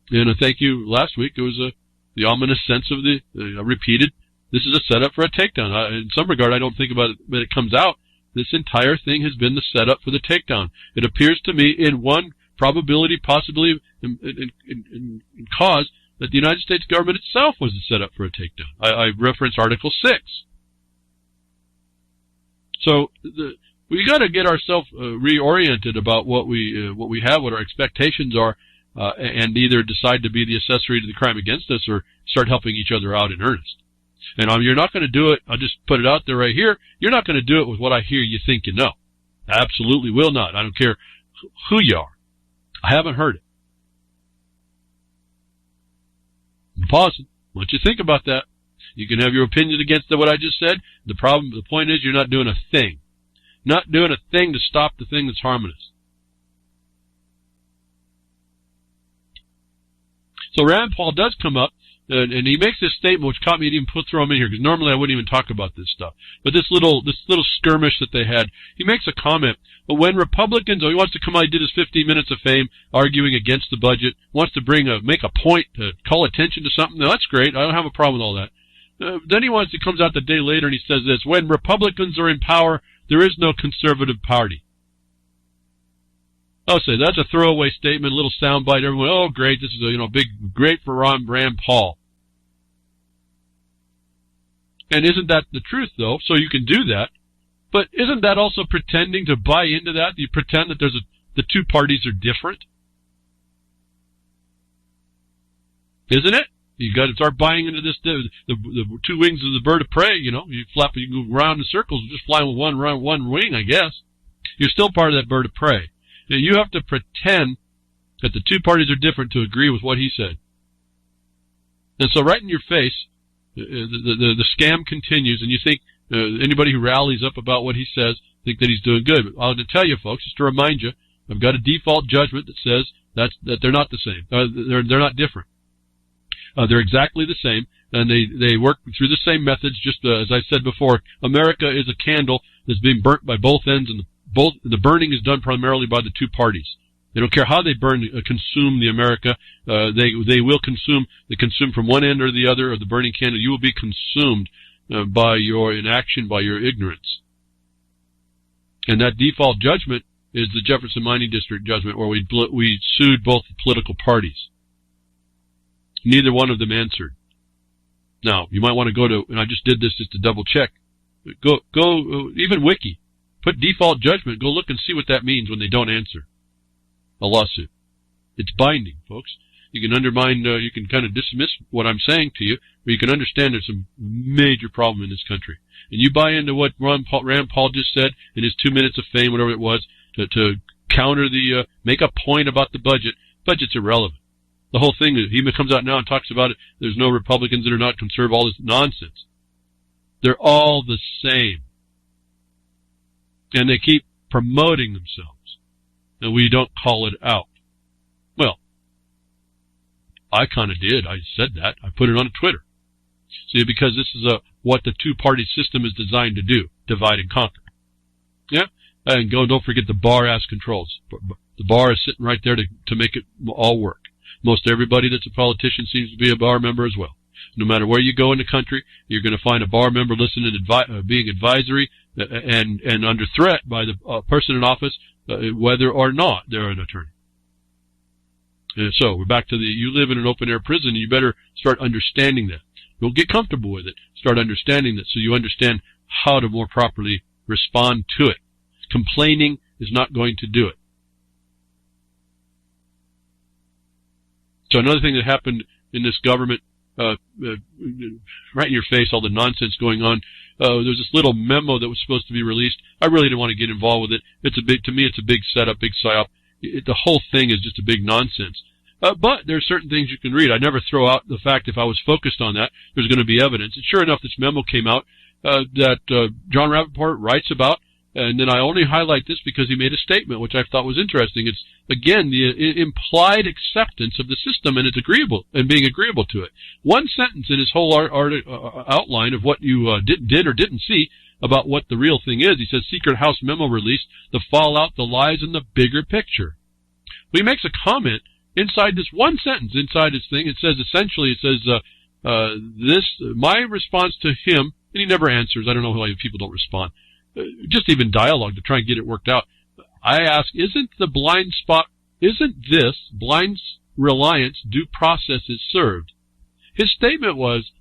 And I thank you last week, it was the ominous sense of the repeated, this is a setup for a takedown. In some regard, I don't think about it when it comes out. This entire thing has been the setup for the takedown. It appears to me in one probability, possibly in cause, that the United States government itself was the setup for a takedown. I reference Article 6. So we got to get ourselves reoriented about what we have, what our expectations are, and either decide to be the accessory to the crime against us or start helping each other out in earnest. And you're not going to do it, I'll just put it out there right here, you're not going to do it with what I hear you think you know. Absolutely will not. I don't care who you are. I haven't heard it. I'm pausing. I want you to think about that. You can have your opinion against what I just said. The point is you're not doing a thing. Not doing a thing to stop the thing that's harming us. So Rand Paul does come up, and he makes this statement, which caught me to even throw him in here, because normally I wouldn't even talk about this stuff. But this little skirmish that they had, he makes a comment. But when Republicans, he wants to come out, he did his 15 minutes of fame arguing against the budget, wants to make a point to call attention to something. Now, that's great. I don't have a problem with all that. Then he comes out the day later and he says this: when Republicans are in power, there is no conservative party. I'll say that's a throwaway statement, a little soundbite. Everyone, oh great, this is great for Rand Paul. And isn't that the truth, though? So you can do that. But isn't that also pretending to buy into that? You pretend that the two parties are different? Isn't it? You got to start buying into this, the two wings of the bird of prey, you go around in circles, just flying with one wing, I guess. You're still part of that bird of prey. Now, you have to pretend that the two parties are different to agree with what he said. And so right in your face, the scam continues, and you think anybody who rallies up about what he says think that he's doing good. But I'll tell you, folks, just to remind you, I've got a default judgment that says that they're not the same. They're not different. They're exactly the same, and they work through the same methods. Just as I said before, America is a candle that's being burnt by both ends, and the burning is done primarily by the two parties. They don't care how they consume the America. They will consume. They consume from one end or the other of the burning candle. You will be consumed by your inaction, by your ignorance. And that default judgment is the Jefferson Mining District judgment, where we sued both political parties. Neither one of them answered. Now, you might want to go to, and I just did this just to double check. Go, even Wiki. Put default judgment. Go look and see what that means when they don't answer a lawsuit. It's binding, folks. You can undermine, you can kind of dismiss what I'm saying to you, but you can understand there's some major problem in this country. And you buy into what Rand Paul just said in his 2 minutes of fame, whatever it was, to counter make a point about the budget. Budget's irrelevant. The whole thing, he comes out now and talks about it. There's no Republicans that are not conservative, all this nonsense. They're all the same. And they keep promoting themselves. And we don't call it out. Well, I kind of did. I said that. I put it on Twitter. See, because this is what the two-party system is designed to do, divide and conquer. Yeah? And don't forget the bar has controls. The bar is sitting right there to make it all work. Most everybody that's a politician seems to be a bar member as well. No matter where you go in the country, you're going to find a bar member listening, being advisory, and under threat by the person in office, whether or not they're an attorney. So we're back to you live in an open-air prison, you better start understanding that. Don't get comfortable with it. Start understanding that so you understand how to more properly respond to it. Complaining is not going to do it. So another thing that happened in this government, right in your face, all the nonsense going on. There's this little memo that was supposed to be released. I really didn't want to get involved with it. To me, it's a big setup, big psyop. The whole thing is just a big nonsense. But there are certain things you can read. I never throw out the fact if I was focused on that, there's going to be evidence. And sure enough, this memo came out that John Rappaport writes about. And then I only highlight this because he made a statement, which I thought was interesting. It's, again, the implied acceptance of the system and it's agreeable, and being agreeable to it. One sentence in his whole outline of what you did or didn't see about what the real thing is. He says, Secret House memo released, the fallout, the lies, and the bigger picture. Well, he makes a comment inside this one sentence, inside his thing. It says, essentially, my response to him, and he never answers. I don't know why people don't respond. Just even dialogue to try and get it worked out. I ask, isn't this blind reliance due process is served? His statement was,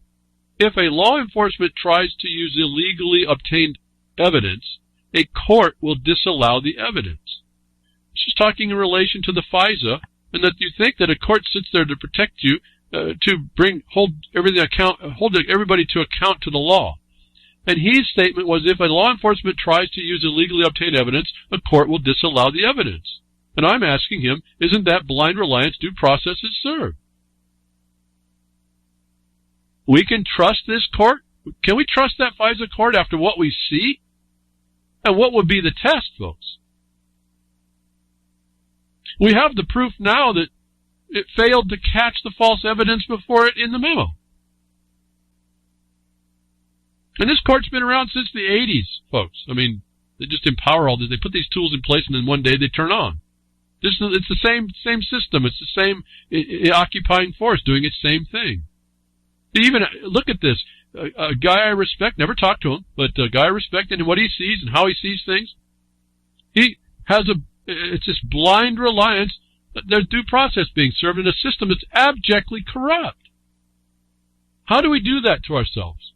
if a law enforcement tries to use illegally obtained evidence, a court will disallow the evidence. She's talking in relation to the FISA, and that you think that a court sits there to protect you, hold everybody to account to the law. And his statement was, if a law enforcement tries to use illegally obtained evidence, a court will disallow the evidence. And I'm asking him, isn't that blind reliance due process is served? We can trust this court? Can we trust that FISA court after what we see? And what would be the test, folks? We have the proof now that it failed to catch the false evidence before it in the memo. And this court's been around since the 80s, folks. I mean, they just empower all this. They put these tools in place, and then one day they turn on. It's the same system. It's the same occupying force doing its same thing. Even look at this. A guy I respect, never talked to him, but a guy I respect and what he sees and how he sees things, he has it's this blind reliance that there's due process being served in a system that's abjectly corrupt. How do we do that to ourselves?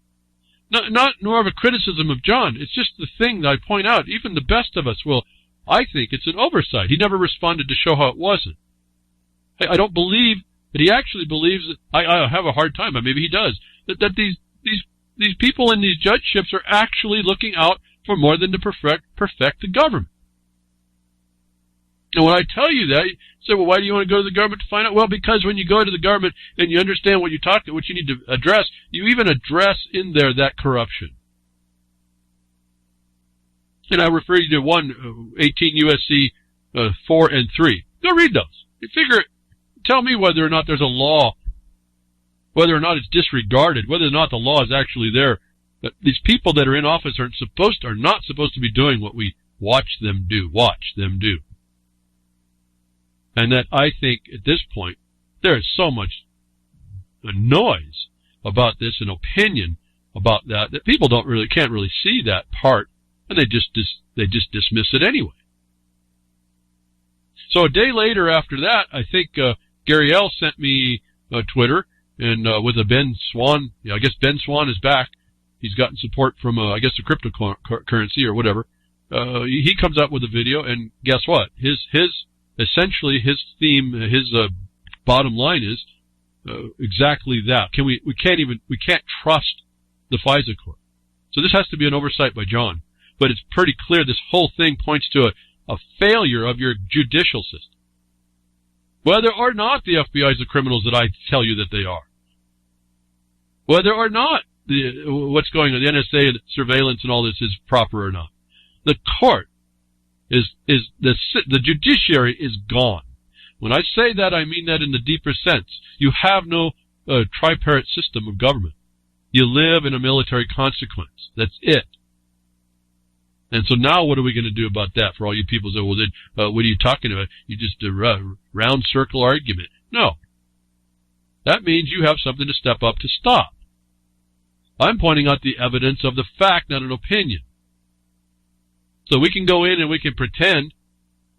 Not nor of a criticism of John. It's just the thing that I point out. Even the best of us will, I think it's an oversight. He never responded to show how it wasn't. I don't believe that he actually believes that, I have a hard time, but maybe he does, that these people in these judgeships are actually looking out for more than to perfect the government. And when I tell you that, you say, well, why do you want to go to the government to find out? Well, because when you go to the government and you understand what you need to address, you even address in there that corruption. And I refer you to 18 USC 4 and 3. Go read those. You tell me whether or not there's a law, whether or not it's disregarded, whether or not the law is actually there. That these people that are in office are not supposed to be doing what we watch them do. And that I think at this point, there is so much noise about this and opinion about that people can't really see that part, and they just dismiss it anyway. So a day later after that, I think Gary L. sent me Twitter, and with a Ben Swan, I guess Ben Swan is back. He's gotten support from, I guess, the cryptocurrency or whatever. He comes up with a video, and guess what? Essentially, his theme, his bottom line is exactly that. We can't trust the FISA court. So this has to be an oversight by John. But it's pretty clear this whole thing points to a failure of your judicial system. Whether or not the FBI is the criminals that I tell you that they are. Whether or not what's going on, the NSA surveillance and all this is proper or not. The court the judiciary is gone. When I say that, I mean that in the deeper sense. You have no tripartite system of government. You live in a military consequence. That's it. And so now what are we going to do about that for all you people who say, well, then, what are you talking about? You just round circle argument. No. That means you have something to step up to stop. I'm pointing out the evidence of the fact, not an opinion. So we can go in and we can pretend,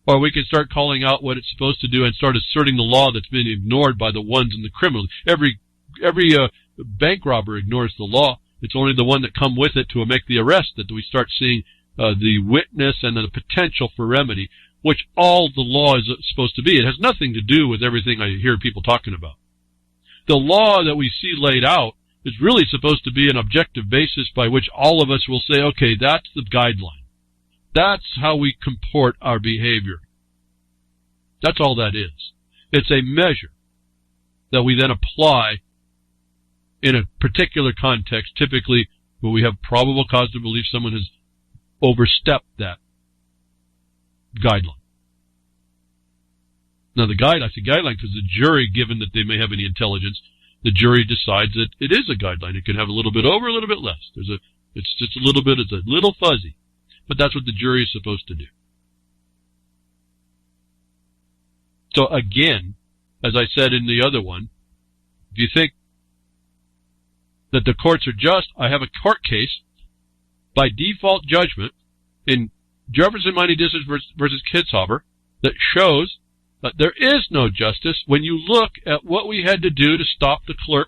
or we can start calling out what it's supposed to do and start asserting the law that's been ignored by the ones in the criminals. Every bank robber ignores the law. It's only the one that come with it to make the arrest that we start seeing the witness and the potential for remedy, which all the law is supposed to be. It has nothing to do with everything I hear people talking about. The law that we see laid out is really supposed to be an objective basis by which all of us will say, okay, that's the guideline. That's how we comport our behavior. That's all that is. It's a measure that we then apply in a particular context, typically when we have probable cause to believe someone has overstepped that guideline. Now I say guideline because the jury, given that they may have any intelligence, the jury decides that it is a guideline. It can have a little bit over, a little bit less. It's just a little bit, it's a little fuzzy. But that's what the jury is supposed to do. So again, as I said in the other one, if you think that the courts are just, I have a court case by default judgment in Jefferson Mining District versus Kitzhaber that shows that there is no justice when you look at what we had to do to stop the clerk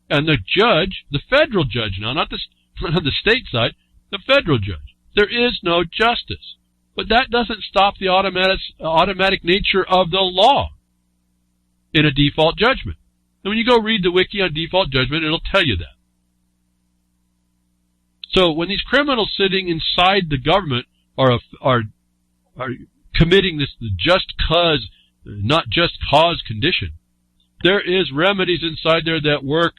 and the judge, the federal judge now, not the state side, the federal judge. There is no justice. But that doesn't stop the automatic nature of the law in a default judgment. And when you go read the wiki on default judgment, it'll tell you that. So when these criminals sitting inside the government are committing this just cause, not just cause condition, there is remedies inside there that work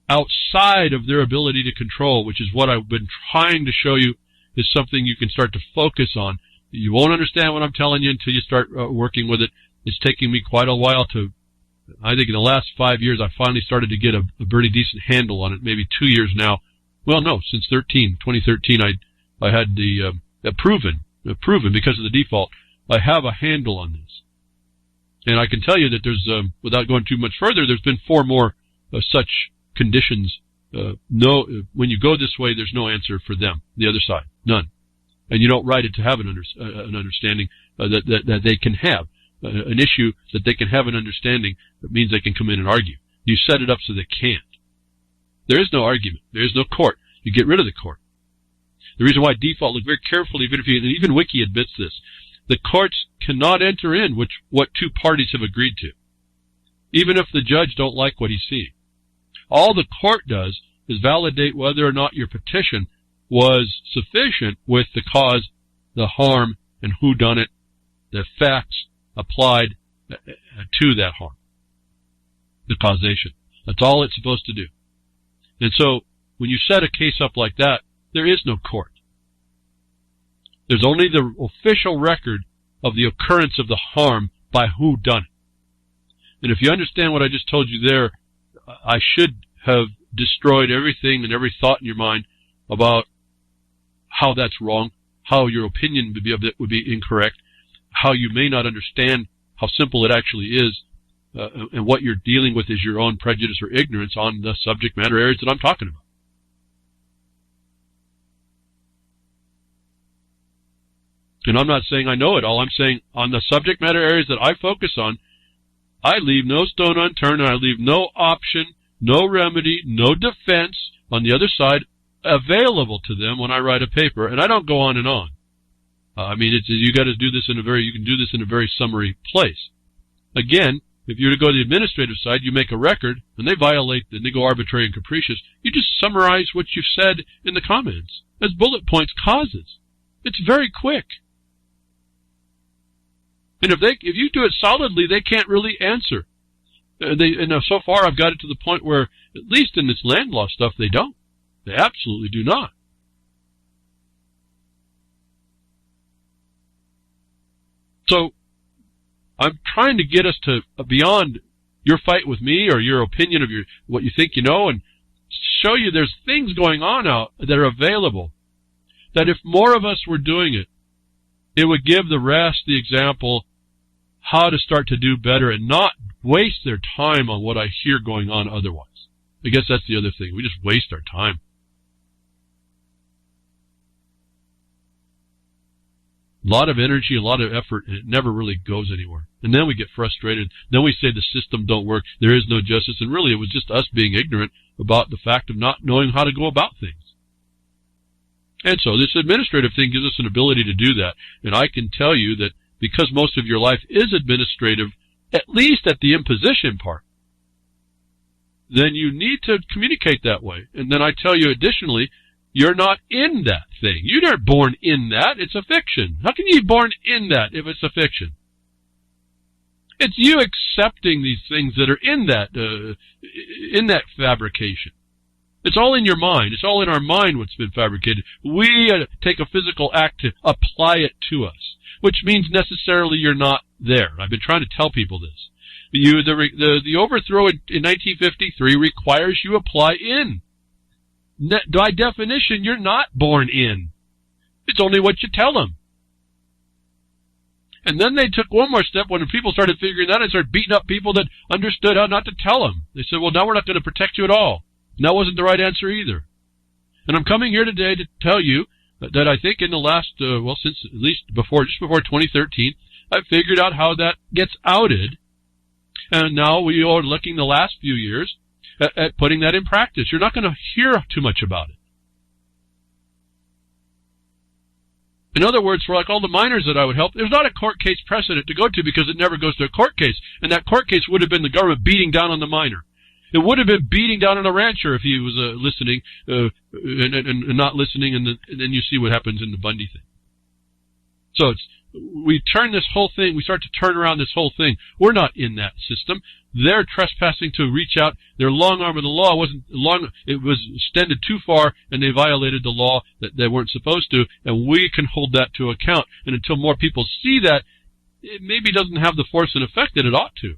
outside of their ability to control, which is what I've been trying to show you is something you can start to focus on. You won't understand what I'm telling you until you start working with it. It's taking me quite a while to I think in the last 5 years, I finally started to get a pretty decent handle on it. Maybe 2 years now. Well, no, since 2013, I had the proven because of the default. I have a handle on this, and I can tell you that there's, without going too much further, there's been 4 more such conditions. When you go this way, there's no answer for them, the other side, none, and you don't write it to have an understanding that they can have. An issue that they can have an understanding that means they can come in and argue. You set it up so they can't. There is no argument. There is no court. You get rid of the court. The reason why default, look very carefully, even Wiki admits this, the courts cannot enter in what 2 parties have agreed to, even if the judge don't like what he's seeing. All the court does is validate whether or not your petition was sufficient with the cause, the harm, and who done it, the facts applied to that harm, the causation. That's all it's supposed to do. And so, when you set a case up like that, there is no court. There's only the official record of the occurrence of the harm by who done it. And if you understand what I just told you there, I should have destroyed everything and every thought in your mind about how that's wrong, how your opinion would be incorrect, how you may not understand how simple it actually is, and what you're dealing with is your own prejudice or ignorance on the subject matter areas that I'm talking about. And I'm not saying I know it all. I'm saying on the subject matter areas that I focus on, I leave no stone unturned, and I leave no option, no remedy, no defense on the other side available to them when I write a paper, and I don't go on and on. You got to do this you can do this in a very summary place. Again, if you were to go to the administrative side, you make a record, and they go arbitrary and capricious. You just summarize what you've said in the comments as bullet points causes. It's very quick. And if you do it solidly, they can't really answer. So far I've got it to the point where, at least in this land law stuff, they don't. They absolutely do not. So, I'm trying to get us to beyond your fight with me or your opinion of what you think you know, and show you there's things going on out that are available, that if more of us were doing it, it would give the rest the example how to start to do better and not waste their time on what I hear going on otherwise. I guess that's the other thing. We just waste our time. A lot of energy, a lot of effort, and it never really goes anywhere. And then we get frustrated. Then we say the system don't work, there is no justice, and really it was just us being ignorant about the fact of not knowing how to go about things. And so this administrative thing gives us an ability to do that. And I can tell you that because most of your life is administrative, at least at the imposition part, then you need to communicate that way. And then I tell you additionally, you're not in that thing. You aren't born in that. It's a fiction. How can you be born in that if it's a fiction? It's you accepting these things that are in that fabrication. It's all in your mind. It's all in our mind what's been fabricated. We take a physical act to apply it to us, which means necessarily you're not there. I've been trying to tell people this. The overthrow in 1953 requires you apply in. By definition, you're not born in. It's only what you tell them. And then they took one more step when people started figuring that out and started beating up people that understood how not to tell them. They said, well, now we're not going to protect you at all. And that wasn't the right answer either. And I'm coming here today to tell you that I think in the last, since at least just before 2013, I figured out how that gets outed. And now we are looking the last few years at putting that in practice. You're not going to hear too much about it. In other words, for like all the miners that I would help, there's not a court case precedent to go to because it never goes to a court case. And that court case would have been the government beating down on the miner. It would have been beating down on a rancher if he was listening and not listening, and then you see what happens in the Bundy thing. So we turn this whole thing, we start to turn around this whole thing. We're not in that system. They're trespassing to reach out. Their long arm of the law it was extended too far, and they violated the law that they weren't supposed to, and we can hold that to account. And until more people see that, it maybe doesn't have the force and effect that it ought to.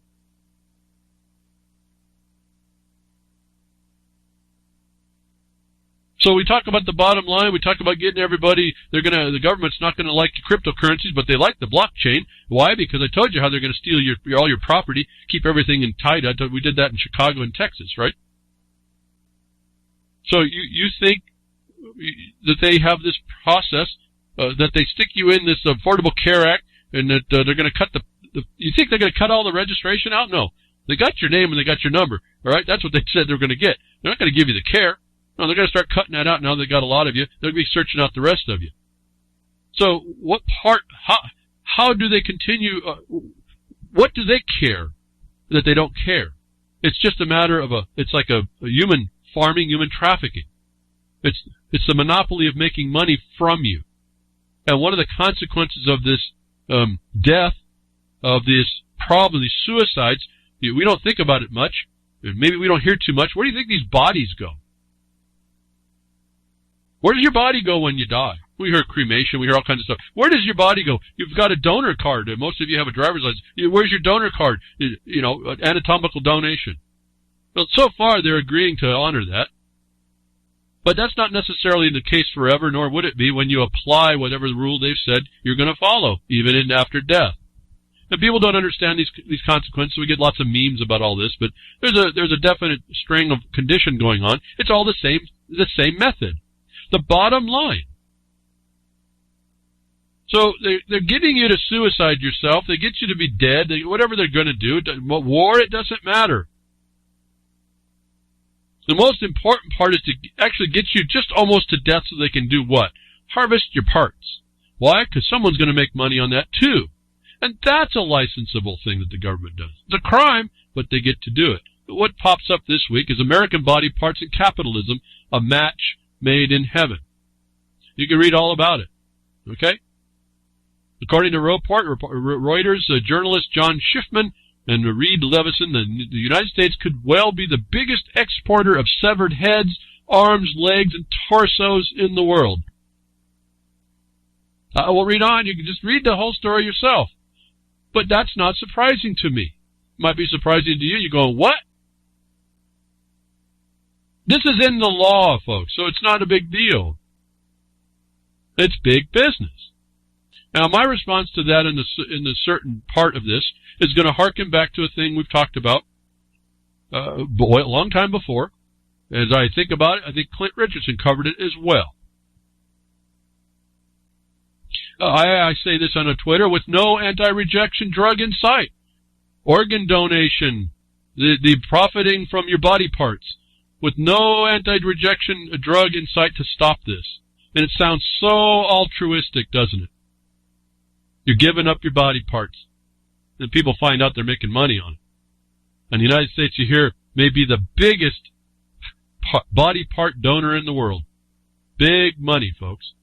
So we talk about the bottom line. We talk about getting everybody. The government's not gonna like cryptocurrencies, but they like the blockchain. Why? Because I told you how they're gonna steal all your property, keep everything in tight. We did that in Chicago and Texas, right? So you think that they have this process, that they stick you in this Affordable Care Act, and that they're gonna cut you think they're gonna cut all the registration out? No. They got your name and they got your number. All right? That's what they said they're gonna get. They're not gonna give you the care. No, they're going to start cutting that out now they got a lot of you. They'll be searching out the rest of you. So how do they continue, what do they care that they don't care? It's just a matter of it's like a human farming, human trafficking. It's the monopoly of making money from you. And one of the consequences of this death, of this problem, these suicides, we don't think about it much, and maybe we don't hear too much. Where do you think these bodies go? Where does your body go when you die? We hear cremation, we hear all kinds of stuff. Where does your body go? You've got a donor card. Most of you have a driver's license. Where's your donor card? Anatomical donation. Well, so far they're agreeing to honor that. But that's not necessarily the case forever, nor would it be when you apply whatever rule they've said you're going to follow, even after death. And people don't understand these consequences. We get lots of memes about all this, but there's a definite string of condition going on. It's all the same method. The bottom line. So they're getting you to suicide yourself. They get you to be dead. Whatever they're going to do. War, it doesn't matter. The most important part is to actually get you just almost to death so they can do what? Harvest your parts. Why? Because someone's going to make money on that too. And that's a licensable thing that the government does. It's a crime, but they get to do it. But what pops up this week is American Body Parts and Capitalism, a match made in heaven. You can read all about it. Okay? According to Reuters, journalist John Schiffman and Reed Levison, the United States could well be the biggest exporter of severed heads, arms, legs, and torsos in the world. I will read on. You can just read the whole story yourself. But that's not surprising to me. It might be surprising to you. You're going, what? This is in the law, folks, so it's not a big deal. It's big business. Now, my response to that in the certain part of this is going to harken back to a thing we've talked about a long time before. As I think about it, I think Clint Richardson covered it as well. I say this on a Twitter, with no anti-rejection drug in sight. Organ donation, the profiting from your body parts, with no anti-rejection drug in sight to stop this. And it sounds so altruistic, doesn't it? You're giving up your body parts. And people find out they're making money on it. And the United States, you hear, may be the biggest body part donor in the world. Big money, folks.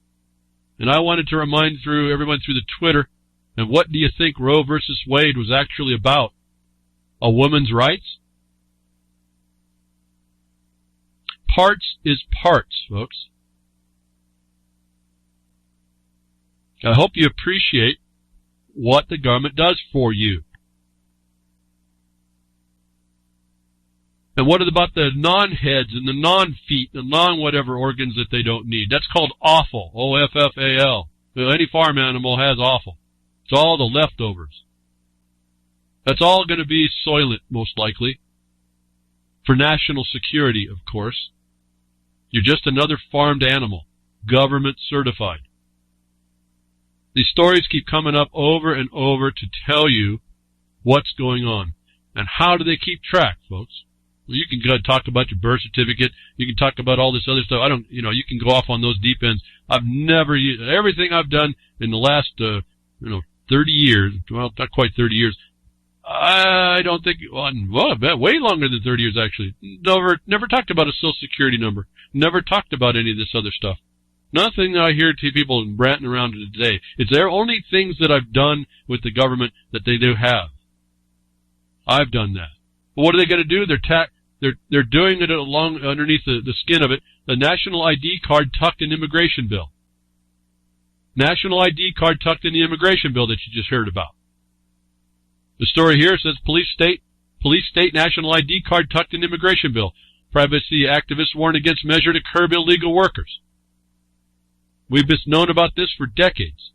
And I wanted to remind everyone through the Twitter, and what do you think Roe versus Wade was actually about? A woman's rights? Parts is parts, folks. I hope you appreciate what the government does for you. And what about the non-heads and the non-feet, the non-whatever organs that they don't need? That's called offal, O-F-F-A-L. Any farm animal has offal. It's all the leftovers. That's all going to be soylent, most likely. For national security, of course. You're just another farmed animal, government certified. These stories keep coming up over and over to tell you what's going on. And how do they keep track, folks? Well, you can go talk about your birth certificate. You can talk about all this other stuff. You can go off on those deep ends. I've never used everything I've done in the last, 30 years. Well, not quite 30 years. I don't think, way longer than 30 years, actually. Never talked about a social security number. Never talked about any of this other stuff. Nothing that I hear people ranting around today. It's their only things that I've done with the government that they do have. I've done that. But what are they going to do? They're doing it along underneath the skin of it. The national ID card tucked in immigration bill. National ID card tucked in the immigration bill that you just heard about. The story here says police state national ID card tucked in immigration bill. Privacy activists warn against measure to curb illegal workers. We've been known about this for decades,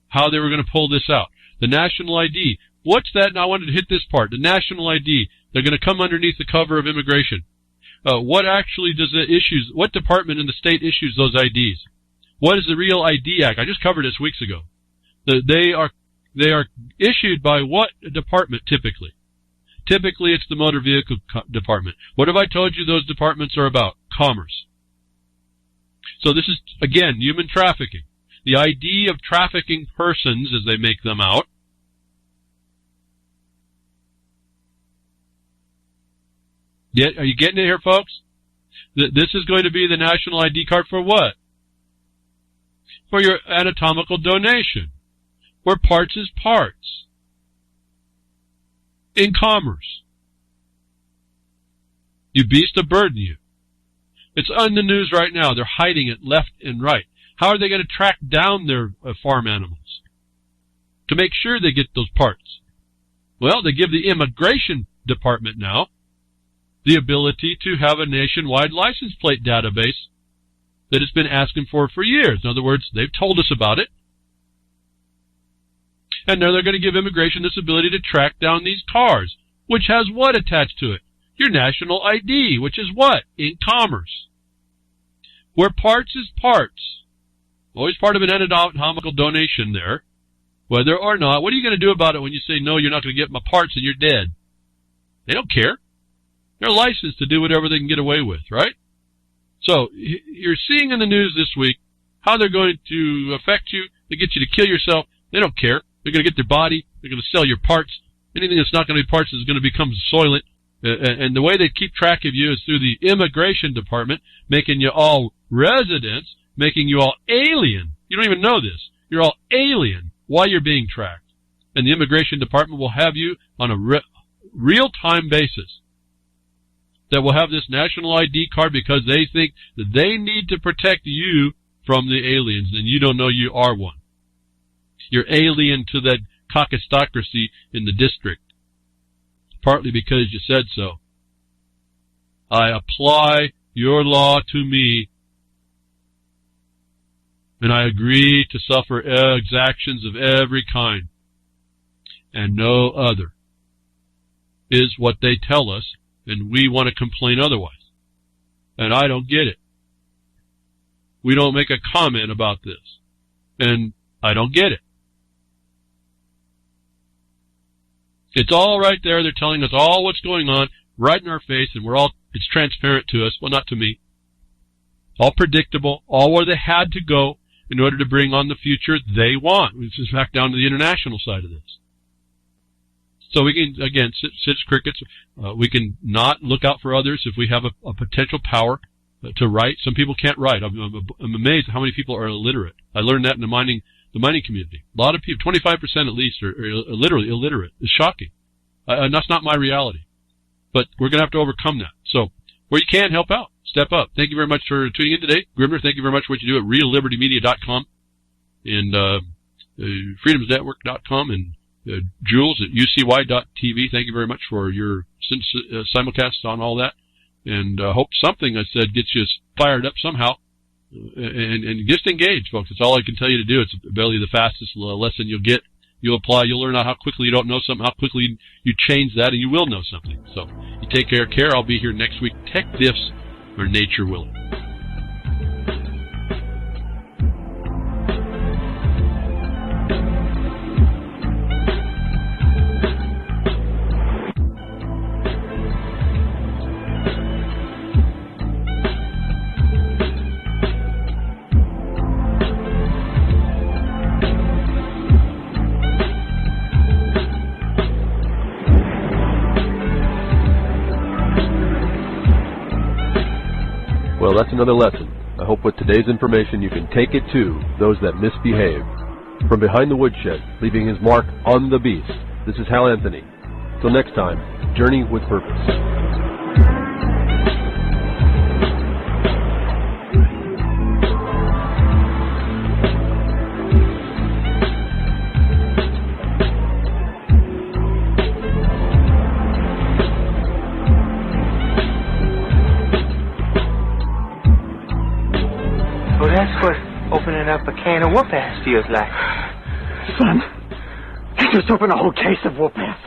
how they were going to pull this out. The national ID. What's that? Now I wanted to hit this part. The national ID. They're going to come underneath the cover of immigration. What actually does it issues? What department in the state issues those IDs? What is the Real ID Act? I just covered this weeks ago. They are issued by what department typically? Typically, it's the motor vehicle department. What have I told you those departments are about? Commerce. So this is, again, human trafficking. The ID of trafficking persons, as they make them out. Are you getting it here, folks? This is going to be the national ID card for what? For your anatomical donation, where parts is parts. In commerce. You beast to burden you. It's on the news right now. They're hiding it left and right. How are they going to track down their farm animals to make sure they get those parts? Well, they give the immigration department now the ability to have a nationwide license plate database that it's been asking for years. In other words, they've told us about it. And now they're going to give immigration this ability to track down these cars, which has what attached to it? Your national ID, which is what? In commerce. Where parts is parts. Always part of an anatomical donation there. Whether or not, what are you going to do about it when you say, no, you're not going to get my parts and you're dead? They don't care. They're licensed to do whatever they can get away with, right? So, you're seeing in the news this week how they're going to affect you. They get you to kill yourself. They don't care. They're going to get their body. They're going to sell your parts. Anything that's not going to be parts is going to become soylent. And the way they keep track of you is through the immigration department, making you all residents, making you all alien. You don't even know this. You're all alien while you're being tracked. And the immigration department will have you on a real-time basis that will have this national ID card because they think that they need to protect you from the aliens, and you don't know you are one. You're alien to that caucustocracy in the district, partly because you said so. I apply your law to me, and I agree to suffer exactions of every kind, and no other, is what they tell us, and we want to complain otherwise. And I don't get it. We don't make a comment about this, and I don't get it. It's all right there. They're telling us all what's going on right in our face, and it's transparent to us. Well, not to me. All predictable, all where they had to go in order to bring on the future they want. This is back down to the international side of this. So we can, again, sit as crickets. We can not look out for others if we have a potential power to write. Some people can't write. I'm amazed at how many people are illiterate. I learned that in the mining community. A lot of people, 25% at least, are literally illiterate. It's shocking. And that's not my reality. But we're going to have to overcome that. So, where you can, help out. Step up. Thank you very much for tuning in today. Grimner, thank you very much for what you do at reallibertymedia.com and freedomsnetwork.com and Jules at ucy.tv. Thank you very much for your simulcast on all that. And hope something I said gets you fired up somehow. And just engage, folks. That's all I can tell you to do. It's barely the fastest lesson you'll get. You'll apply. You'll learn how quickly you don't know something, how quickly you change that, and you will know something. So you take care. I'll be here next week. Tech diffs or nature willing. Well, that's another lesson. I hope with today's information you can take it to those that misbehave. From behind the woodshed, leaving his mark on the beast, this is Hal Anthony. Till next time, journey with purpose. Warpath feels like. Son, you just opened a whole case of Warpath.